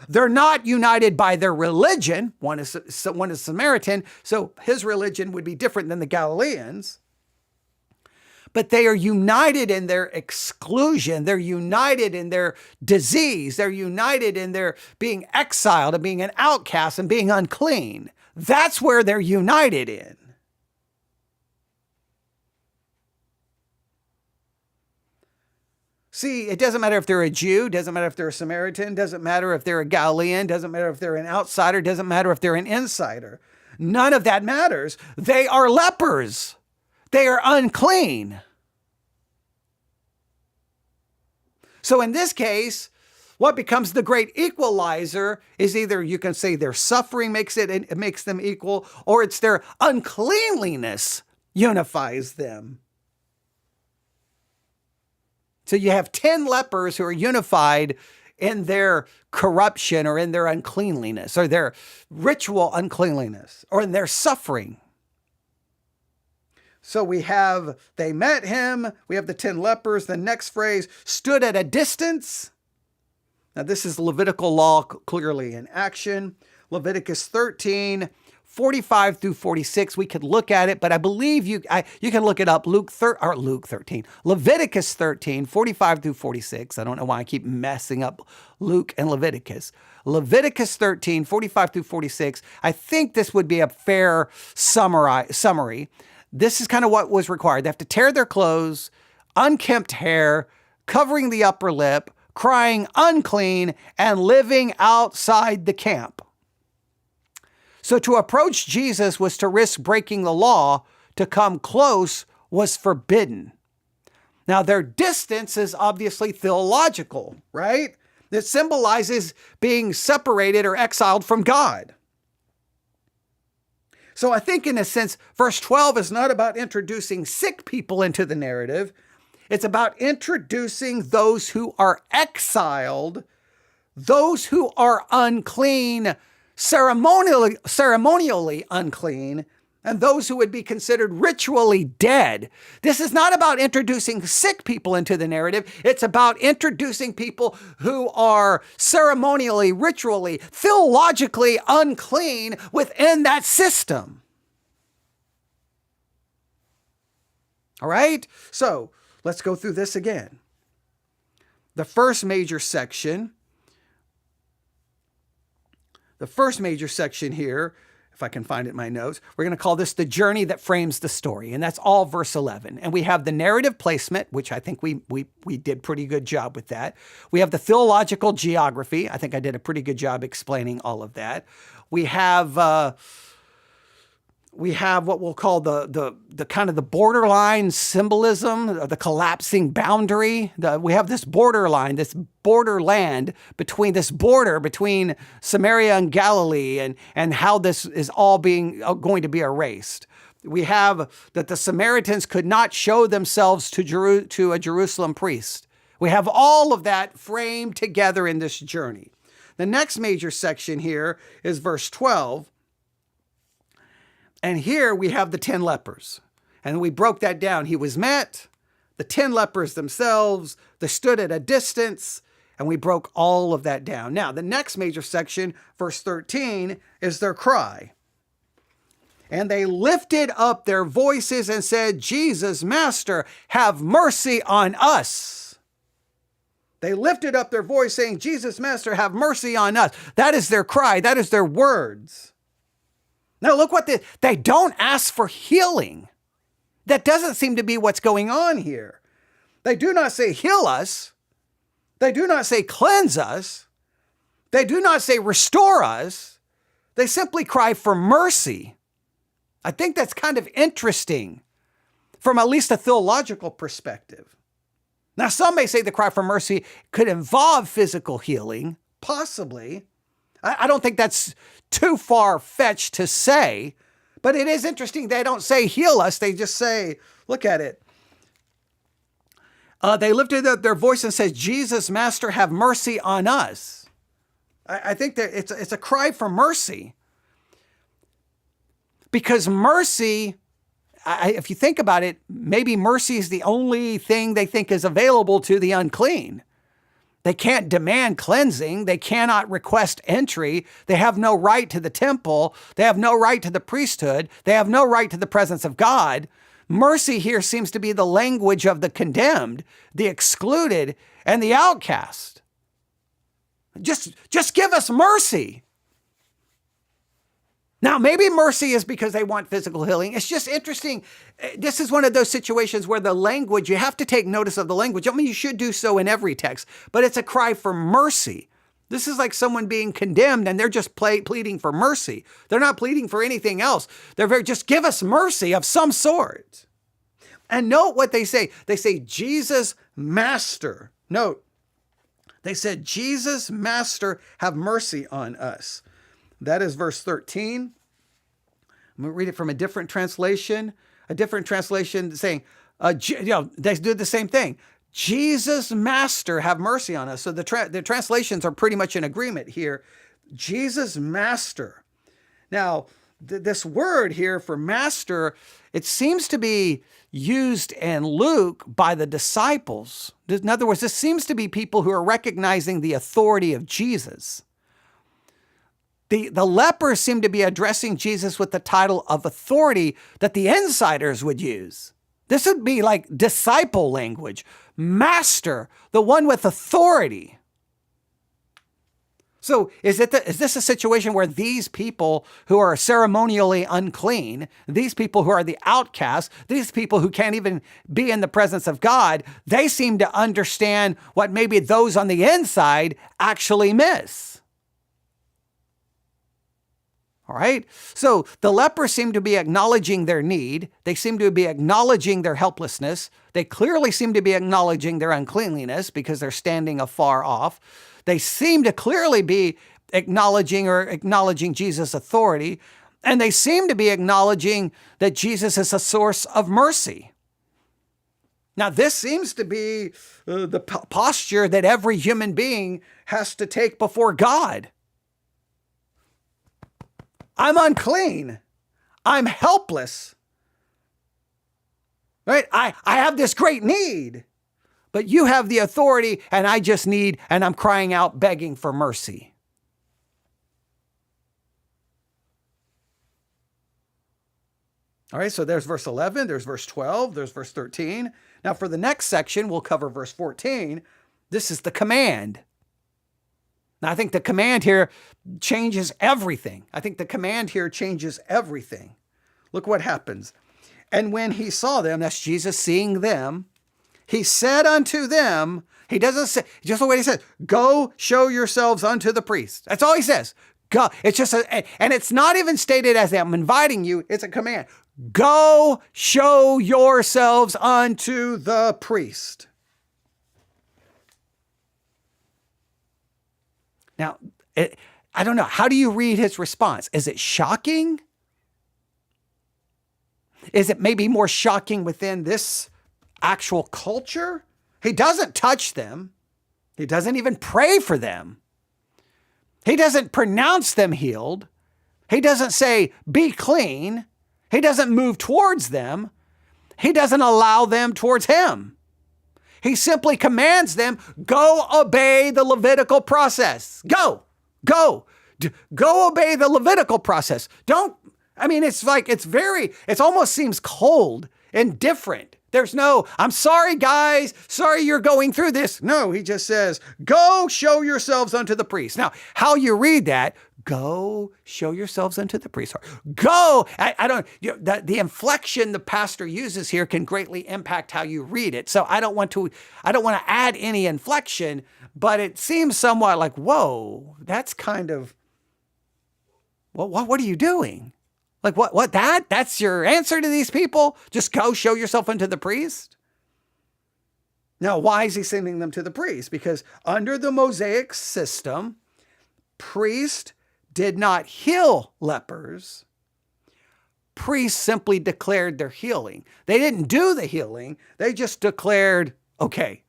They're not united by their religion. One is Samaritan, so his religion would be different than the Galileans. But they are united in their exclusion. They're united in their disease. They're united in their being exiled and being an outcast and being unclean. That's where they're united in. See, it doesn't matter if they're a Jew, doesn't matter if they're a Samaritan, doesn't matter if they're a Galilean, doesn't matter if they're an outsider, doesn't matter if they're an insider. None of that matters. They are lepers. They are unclean. So in this case, what becomes the great equalizer is either you can say their suffering makes them equal, or it's their uncleanliness unifies them. So you have 10 lepers who are unified in their corruption or in their uncleanliness or their ritual uncleanliness or in their suffering. So they met him. We have the 10 lepers. The next phrase, stood at a distance. Now, this is Levitical law clearly in action. Leviticus 13, 45 through 46. We could look at it, but I believe you can look it up. Leviticus 13, 45 through 46. I don't know why I keep messing up Luke and Leviticus. Leviticus 13, 45 through 46. I think this would be a fair summary. This is kind of what was required. They have to tear their clothes, unkempt hair, covering the upper lip, crying unclean, and living outside the camp. So to approach Jesus was to risk breaking the law. To come close was forbidden. Now, their distance is obviously theological, right? It symbolizes being separated or exiled from God. So I think in a sense, verse 12 is not about introducing sick people into the narrative. It's about introducing those who are exiled, those who are unclean, ceremonially unclean, and those who would be considered ritually dead. This is not about introducing sick people into the narrative. It's about introducing people who are ceremonially, ritually, theologically unclean within that system. All right? So let's go through this again. The first major section here, if I can find it in my notes, we're going to call this the journey that frames the story. And that's all verse 11. And we have the narrative placement, which I think we did pretty good job with that. We have the theological geography. I think I did a pretty good job explaining all of that. We have what we'll call the kind of the borderline symbolism, the collapsing boundary. We have this borderline, this borderland between Samaria and Galilee, and how this is all going to be erased. We have that the Samaritans could not show themselves to a Jerusalem priest. We have all of that framed together in this journey. The next major section here is verse 12. And here we have the 10 lepers. And we broke that down. He was met, the 10 lepers themselves, they stood at a distance, and we broke all of that down. Now, the next major section, verse 13, is their cry. And they lifted up their voices and said, Jesus, Master, have mercy on us. They lifted up their voice saying, Jesus, Master, have mercy on us. That is their cry. That is their words. Now look they don't ask for healing. That doesn't seem to be what's going on here. They do not say heal us. They do not say cleanse us. They do not say restore us. They simply cry for mercy. I think that's kind of interesting from at least a theological perspective. Now some may say the cry for mercy could involve physical healing, possibly. I don't think that's too far-fetched to say, but it is interesting. They don't say heal us. They just say, look at it. They lifted up their voice and said, Jesus, Master, have mercy on us. I think that it's a cry for mercy. Because mercy, if you think about it, maybe mercy is the only thing they think is available to the unclean. They can't demand cleansing. They cannot request entry. They have no right to the temple. They have no right to the priesthood. They have no right to the presence of God. Mercy here seems to be the language of the condemned, the excluded, and the outcast. Just give us mercy. Now, maybe mercy is because they want physical healing. It's just interesting. This is one of those situations where the language, you have to take notice of the language. I mean, you should do so in every text, but it's a cry for mercy. This is like someone being condemned and they're just pleading for mercy. They're not pleading for anything else. Just give us mercy of some sort. And note what they say. They say, Jesus, Master. Note, they said, Jesus, Master, have mercy on us. That is verse 13. I'm going to read it from a different translation. A different translation saying, they do the same thing. Jesus, Master, have mercy on us. So the translations are pretty much in agreement here. Jesus, Master. Now, this word here for master, it seems to be used in Luke by the disciples. In other words, this seems to be people who are recognizing the authority of Jesus. The lepers seem to be addressing Jesus with the title of authority that the insiders would use. This would be like disciple language. Master, the one with authority. So is this a situation where these people who are ceremonially unclean, these people who are the outcasts, these people who can't even be in the presence of God, they seem to understand what maybe those on the inside actually miss? All right. So the lepers seem to be acknowledging their need. They seem to be acknowledging their helplessness. They clearly seem to be acknowledging their uncleanliness because they're standing afar off. They seem to clearly be acknowledging Jesus' authority. And they seem to be acknowledging that Jesus is a source of mercy. Now, this seems to be the posture that every human being has to take before God. I'm unclean. I'm helpless. Right? I have this great need, but you have the authority and I just need, and I'm crying out, begging for mercy. All right, so there's verse 11, there's verse 12, there's verse 13. Now for the next section, we'll cover verse 14. This is the command. Now, I think the command here changes everything. Look what happens. And when he saw them, that's Jesus seeing them, he said unto them, he doesn't say, just the way he says, go show yourselves unto the priest. That's all he says. Go. It's just, and it's not even stated as I'm inviting you. It's a command. Go show yourselves unto the priest. Now, I don't know. How do you read his response? Is it shocking? Is it maybe more shocking within this actual culture? He doesn't touch them. He doesn't even pray for them. He doesn't pronounce them healed. He doesn't say, be clean. He doesn't move towards them. He doesn't allow them towards him. He simply commands them, go obey the Levitical process. Go obey the Levitical process. It almost seems cold and different. There's no, I'm sorry, guys. Sorry you're going through this. No, he just says, go show yourselves unto the priest. Now, how you read that, go show yourselves unto the priest. Go. The inflection the pastor uses here can greatly impact how you read it. So I don't want to add any inflection, but it seems somewhat like, whoa, that's kind of, what are you doing? Like that's your answer to these people? Just go show yourself unto the priest? Now, why is he sending them to the priest? Because under the Mosaic system, Priests did not heal lepers. Priests simply declared their healing. They didn't do the healing. They just declared, okay,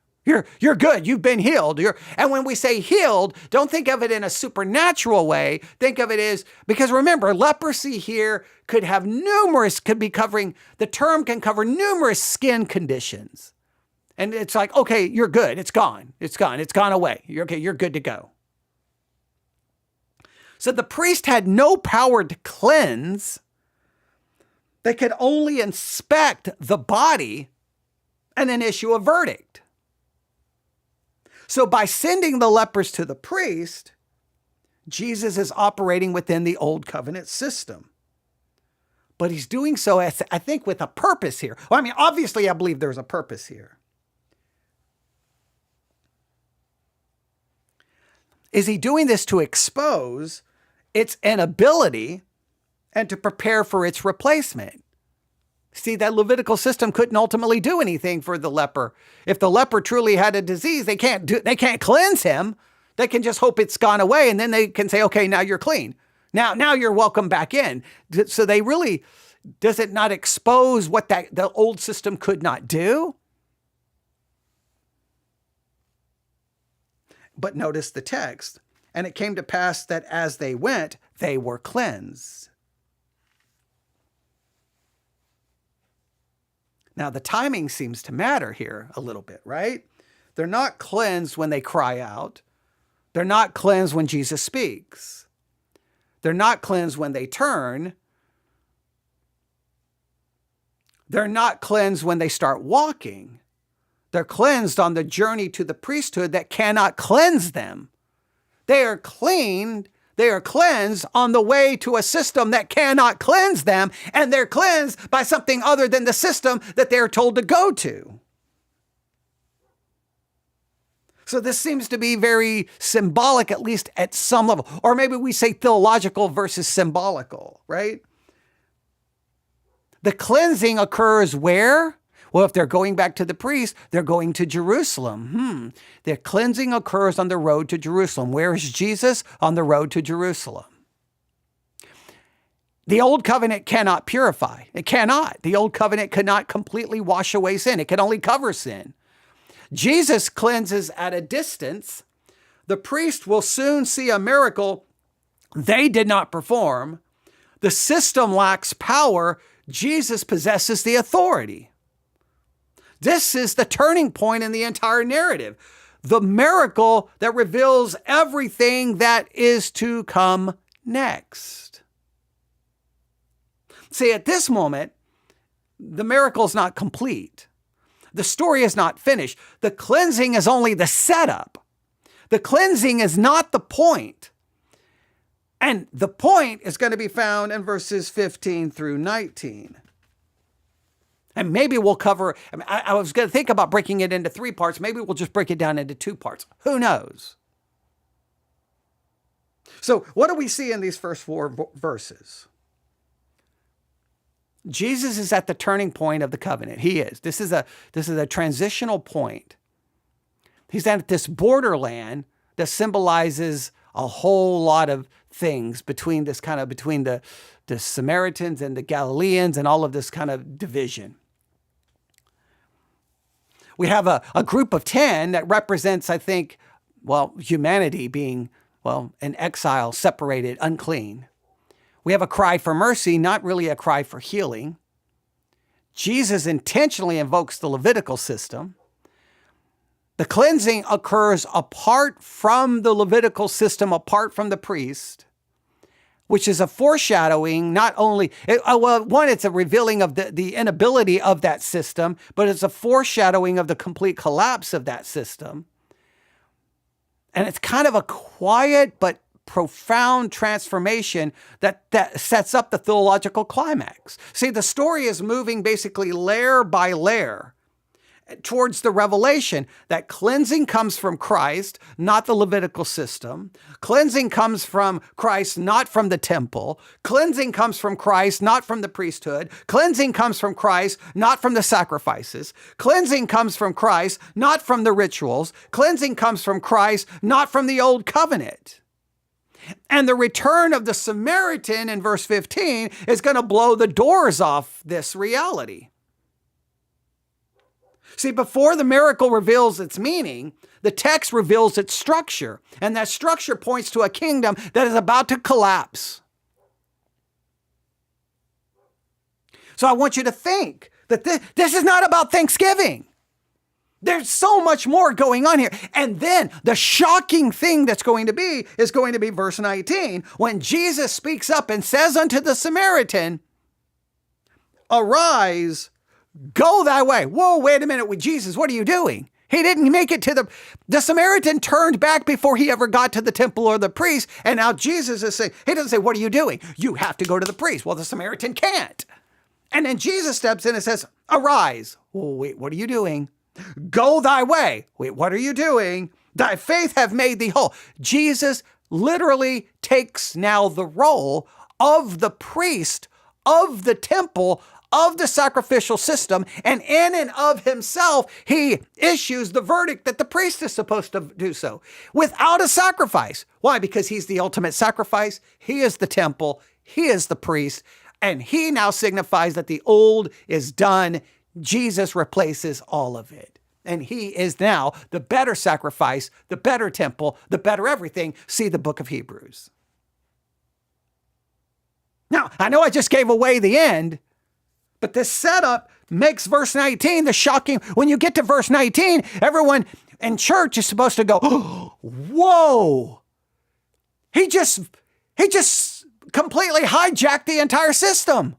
you're good. You've been healed. And when we say healed, don't think of it in a supernatural way. Think of it as, because remember, leprosy here could be covering, the term can cover numerous skin conditions. And it's like, okay, you're good. It's gone. It's gone. It's gone away. You're okay. You're good to go. So the priest had no power to cleanse. They could only inspect the body and then issue a verdict. So by sending the lepers to the priest, Jesus is operating within the old covenant system. But he's doing so, I think, with a purpose here. Well, I mean, obviously, I believe there's a purpose here. Is he doing this to expose its inability and to prepare for its replacement? See, that Levitical system couldn't ultimately do anything for the leper. If the leper truly had a disease, they can't cleanse him. They can just hope it's gone away, and then they can say, okay, now you're clean. Now you're welcome back in. So they really, does it not expose what the old system could not do? But notice the text. And it came to pass that as they went, they were cleansed. Now, the timing seems to matter here a little bit, right? They're not cleansed when they cry out. They're not cleansed when Jesus speaks. They're not cleansed when they turn. They're not cleansed when they start walking. They're cleansed on the journey to the priesthood that cannot cleanse them. They are cleaned. They are cleansed on the way to a system that cannot cleanse them, and they're cleansed by something other than the system that they're told to go to. So this seems to be very symbolic, at least at some level. Or maybe we say theological versus symbolical, right? The cleansing occurs where? Well, if they're going back to the priest, they're going to Jerusalem. The cleansing occurs on the road to Jerusalem. Where is Jesus? On the road to Jerusalem. The old covenant cannot purify. It cannot. The old covenant cannot completely wash away sin. It can only cover sin. Jesus cleanses at a distance. The priest will soon see a miracle they did not perform. The system lacks power. Jesus possesses the authority. This is the turning point in the entire narrative. The miracle that reveals everything that is to come next. See, at this moment, the miracle is not complete. The story is not finished. The cleansing is only the setup. The cleansing is not the point. And the point is going to be found in verses 15 through 19. And maybe we'll cover, I was going to think about breaking it into 3 parts. Maybe we'll just break it down into 2 parts. Who knows? So what do we see in these first 4 verses? Jesus is at the turning point of the covenant. He is. This is a transitional point. He's at this borderland that symbolizes a whole lot of things between the Samaritans and the Galileans and all of this kind of division. We have a group of 10 that represents, I think, humanity being, in exile, separated, unclean. We have a cry for mercy, not really a cry for healing. Jesus intentionally invokes the Levitical system. The cleansing occurs apart from the Levitical system, apart from the priest, which is a foreshadowing, not only, it's a revealing of the inability of that system, but it's a foreshadowing of the complete collapse of that system. And it's kind of a quiet but profound transformation that sets up the theological climax. See, the story is moving basically layer by layer towards the revelation that cleansing comes from Christ, not the Levitical system. Cleansing comes from Christ, not from the temple. Cleansing comes from Christ, not from the priesthood. Cleansing comes from Christ, not from the sacrifices. Cleansing comes from Christ, not from the rituals. Cleansing comes from Christ, not from the old covenant. And the return of the Samaritan in verse 15 is going to blow the doors off this reality. See, before the miracle reveals its meaning, the text reveals its structure. And that structure points to a kingdom that is about to collapse. So I want you to think that this is not about Thanksgiving. There's so much more going on here. And then the shocking thing that's going to be is going to be verse 19, when Jesus speaks up and says unto the Samaritan, arise, go thy way. Whoa, wait a minute with Jesus. What are you doing? He didn't make it to the Samaritan turned back before he ever got to the temple or the priest. And now Jesus is saying, he doesn't say, what are you doing? You have to go to the priest. Well, the Samaritan can't. And then Jesus steps in and says, arise. Oh, wait, what are you doing? Go thy way. Wait, what are you doing? Thy faith have made thee whole. Jesus literally takes now the role of the priest, of the temple, of the sacrificial system, and in and of himself, he issues the verdict that the priest is supposed to do so without a sacrifice. Why? Because he's the ultimate sacrifice. He is the temple. He is the priest. And he now signifies that the old is done. Jesus replaces all of it. And he is now the better sacrifice, the better temple, the better everything. See the book of Hebrews. Now, I know I just gave away the end, but this setup makes verse 19 the shocking. When you get to verse 19, everyone in church is supposed to go, oh, whoa. He just completely hijacked the entire system.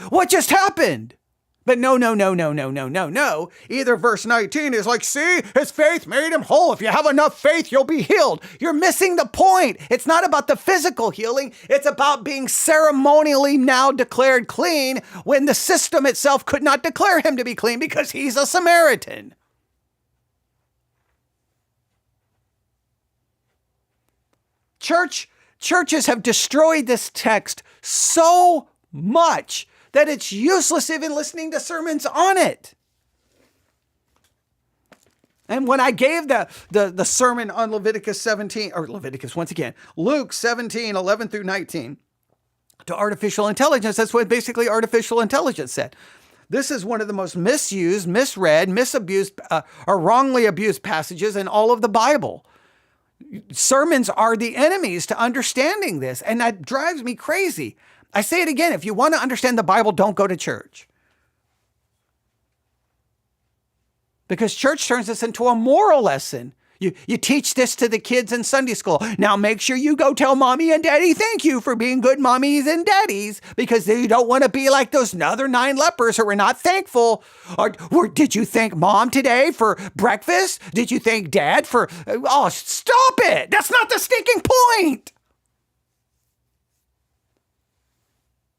What just happened? But no. Either verse 19 is like, see, his faith made him whole. If you have enough faith, you'll be healed. You're missing the point. It's not about the physical healing. It's about being ceremonially now declared clean when the system itself could not declare him to be clean because he's a Samaritan. Churches have destroyed this text so much that it's useless even listening to sermons on it. And when I gave the sermon on Leviticus 17, or Leviticus once again, Luke 17, 11 through 19, to artificial intelligence, that's what basically artificial intelligence said. This is one of the most misused, misread, misabused, or wrongly abused passages in all of the Bible. Sermons are the enemies to understanding this, and that drives me crazy. I say it again, if you want to understand the Bible, don't go to church. Because church turns this into a moral lesson. You teach this to the kids in Sunday school. Now make sure you go tell mommy and daddy thank you for being good mommies and daddies, because you don't want to be like those other 9 lepers who were not thankful. Or did you thank mom today for breakfast? Did you thank dad for... Oh, stop it. That's not the stinking point.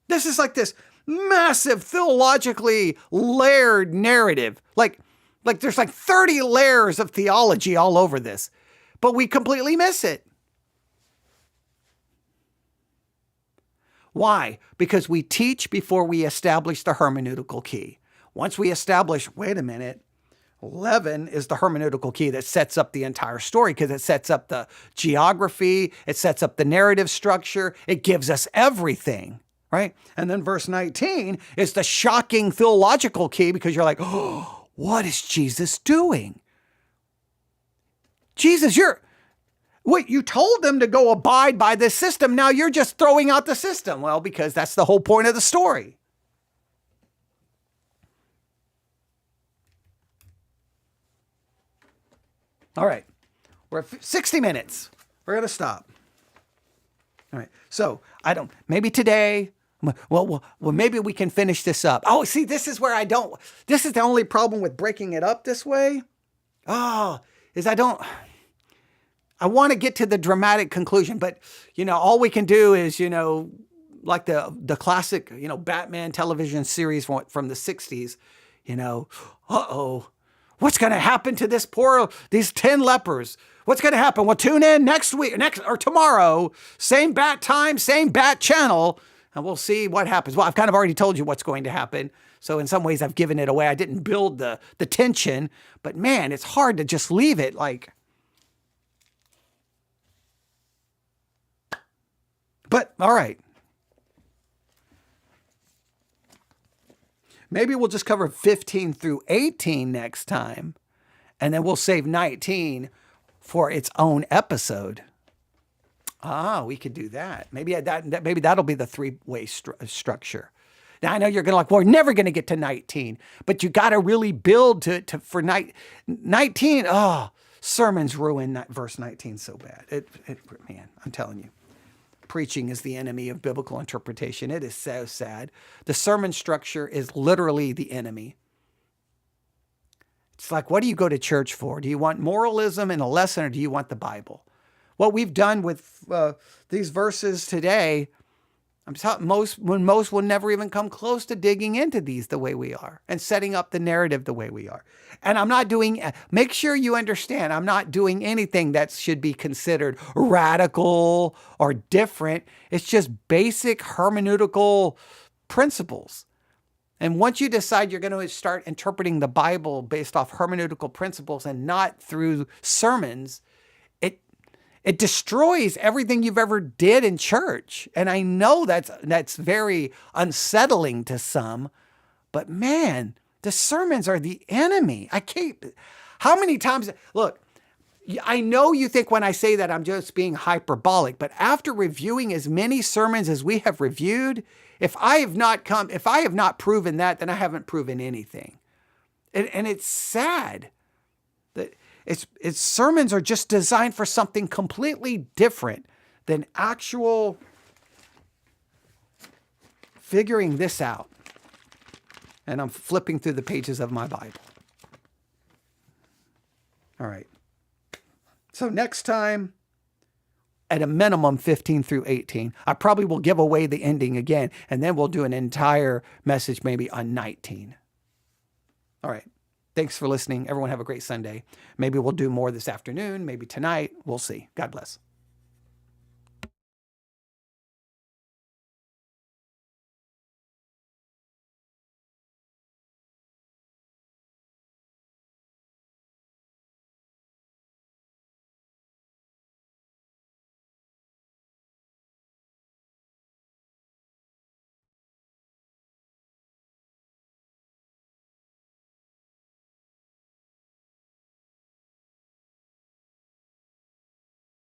This is like this massive theologically layered narrative. Like there's like 30 layers of theology all over this, but we completely miss it. Why? Because we teach before we establish the hermeneutical key. Once we establish, wait a minute, 11 is the hermeneutical key that sets up the entire story, because it sets up the geography, it sets up the narrative structure, it gives us everything. Right? And then verse 19 is the shocking theological key, because you're like, oh, what is Jesus doing? Jesus, you told them to go abide by this system. Now you're just throwing out the system. Well, because that's the whole point of the story. All right. We're at 60 minutes. We're going to stop. All right. So maybe today... Well, maybe we can finish this up. Oh, see, this is the only problem with breaking it up this way. I want to get to the dramatic conclusion, but, all we can do is, like the classic, Batman television series from the 60s, what's going to happen to these 10 lepers? What's going to happen? Well, tune in next or tomorrow, same bat time, same bat channel. And we'll see what happens. Well, I've kind of already told you what's going to happen. So in some ways, I've given it away. I didn't build the tension. But man, it's hard to just leave it like... But all right. Maybe we'll just cover 15 through 18 next time, and then we'll save 19 for its own episode. We could do that. Maybe maybe that'll be the three-way structure. Now I know you're gonna we're never gonna get to 19, but you got to really build for 19. Oh, sermons ruin verse 19 so bad. Man, I'm telling you. Preaching is the enemy of biblical interpretation. It is so sad. The sermon structure is literally the enemy. It's like, what do you go to church for? Do you want moralism in a lesson, or do you want the Bible? What we've done with these verses today, most will never even come close to digging into these the way we are and setting up the narrative the way we are. And I'm not doing, make sure you understand, I'm not doing anything that should be considered radical or different. It's just basic hermeneutical principles. And once you decide you're going to start interpreting the Bible based off hermeneutical principles and not through sermons, it destroys everything you've ever did in church. And I know that's very unsettling to some, but man, the sermons are the enemy. How many times, look, I know you think when I say that I'm just being hyperbolic, but after reviewing as many sermons as we have reviewed, if I have not proven that, then I haven't proven anything. And it's sad that its sermons are just designed for something completely different than actual figuring this out. And I'm flipping through the pages of my Bible. All right. So next time, at a minimum 15 through 18, I probably will give away the ending again, and then we'll do an entire message maybe on 19. All right. Thanks for listening. Everyone have a great Sunday. Maybe we'll do more this afternoon, maybe tonight. We'll see. God bless.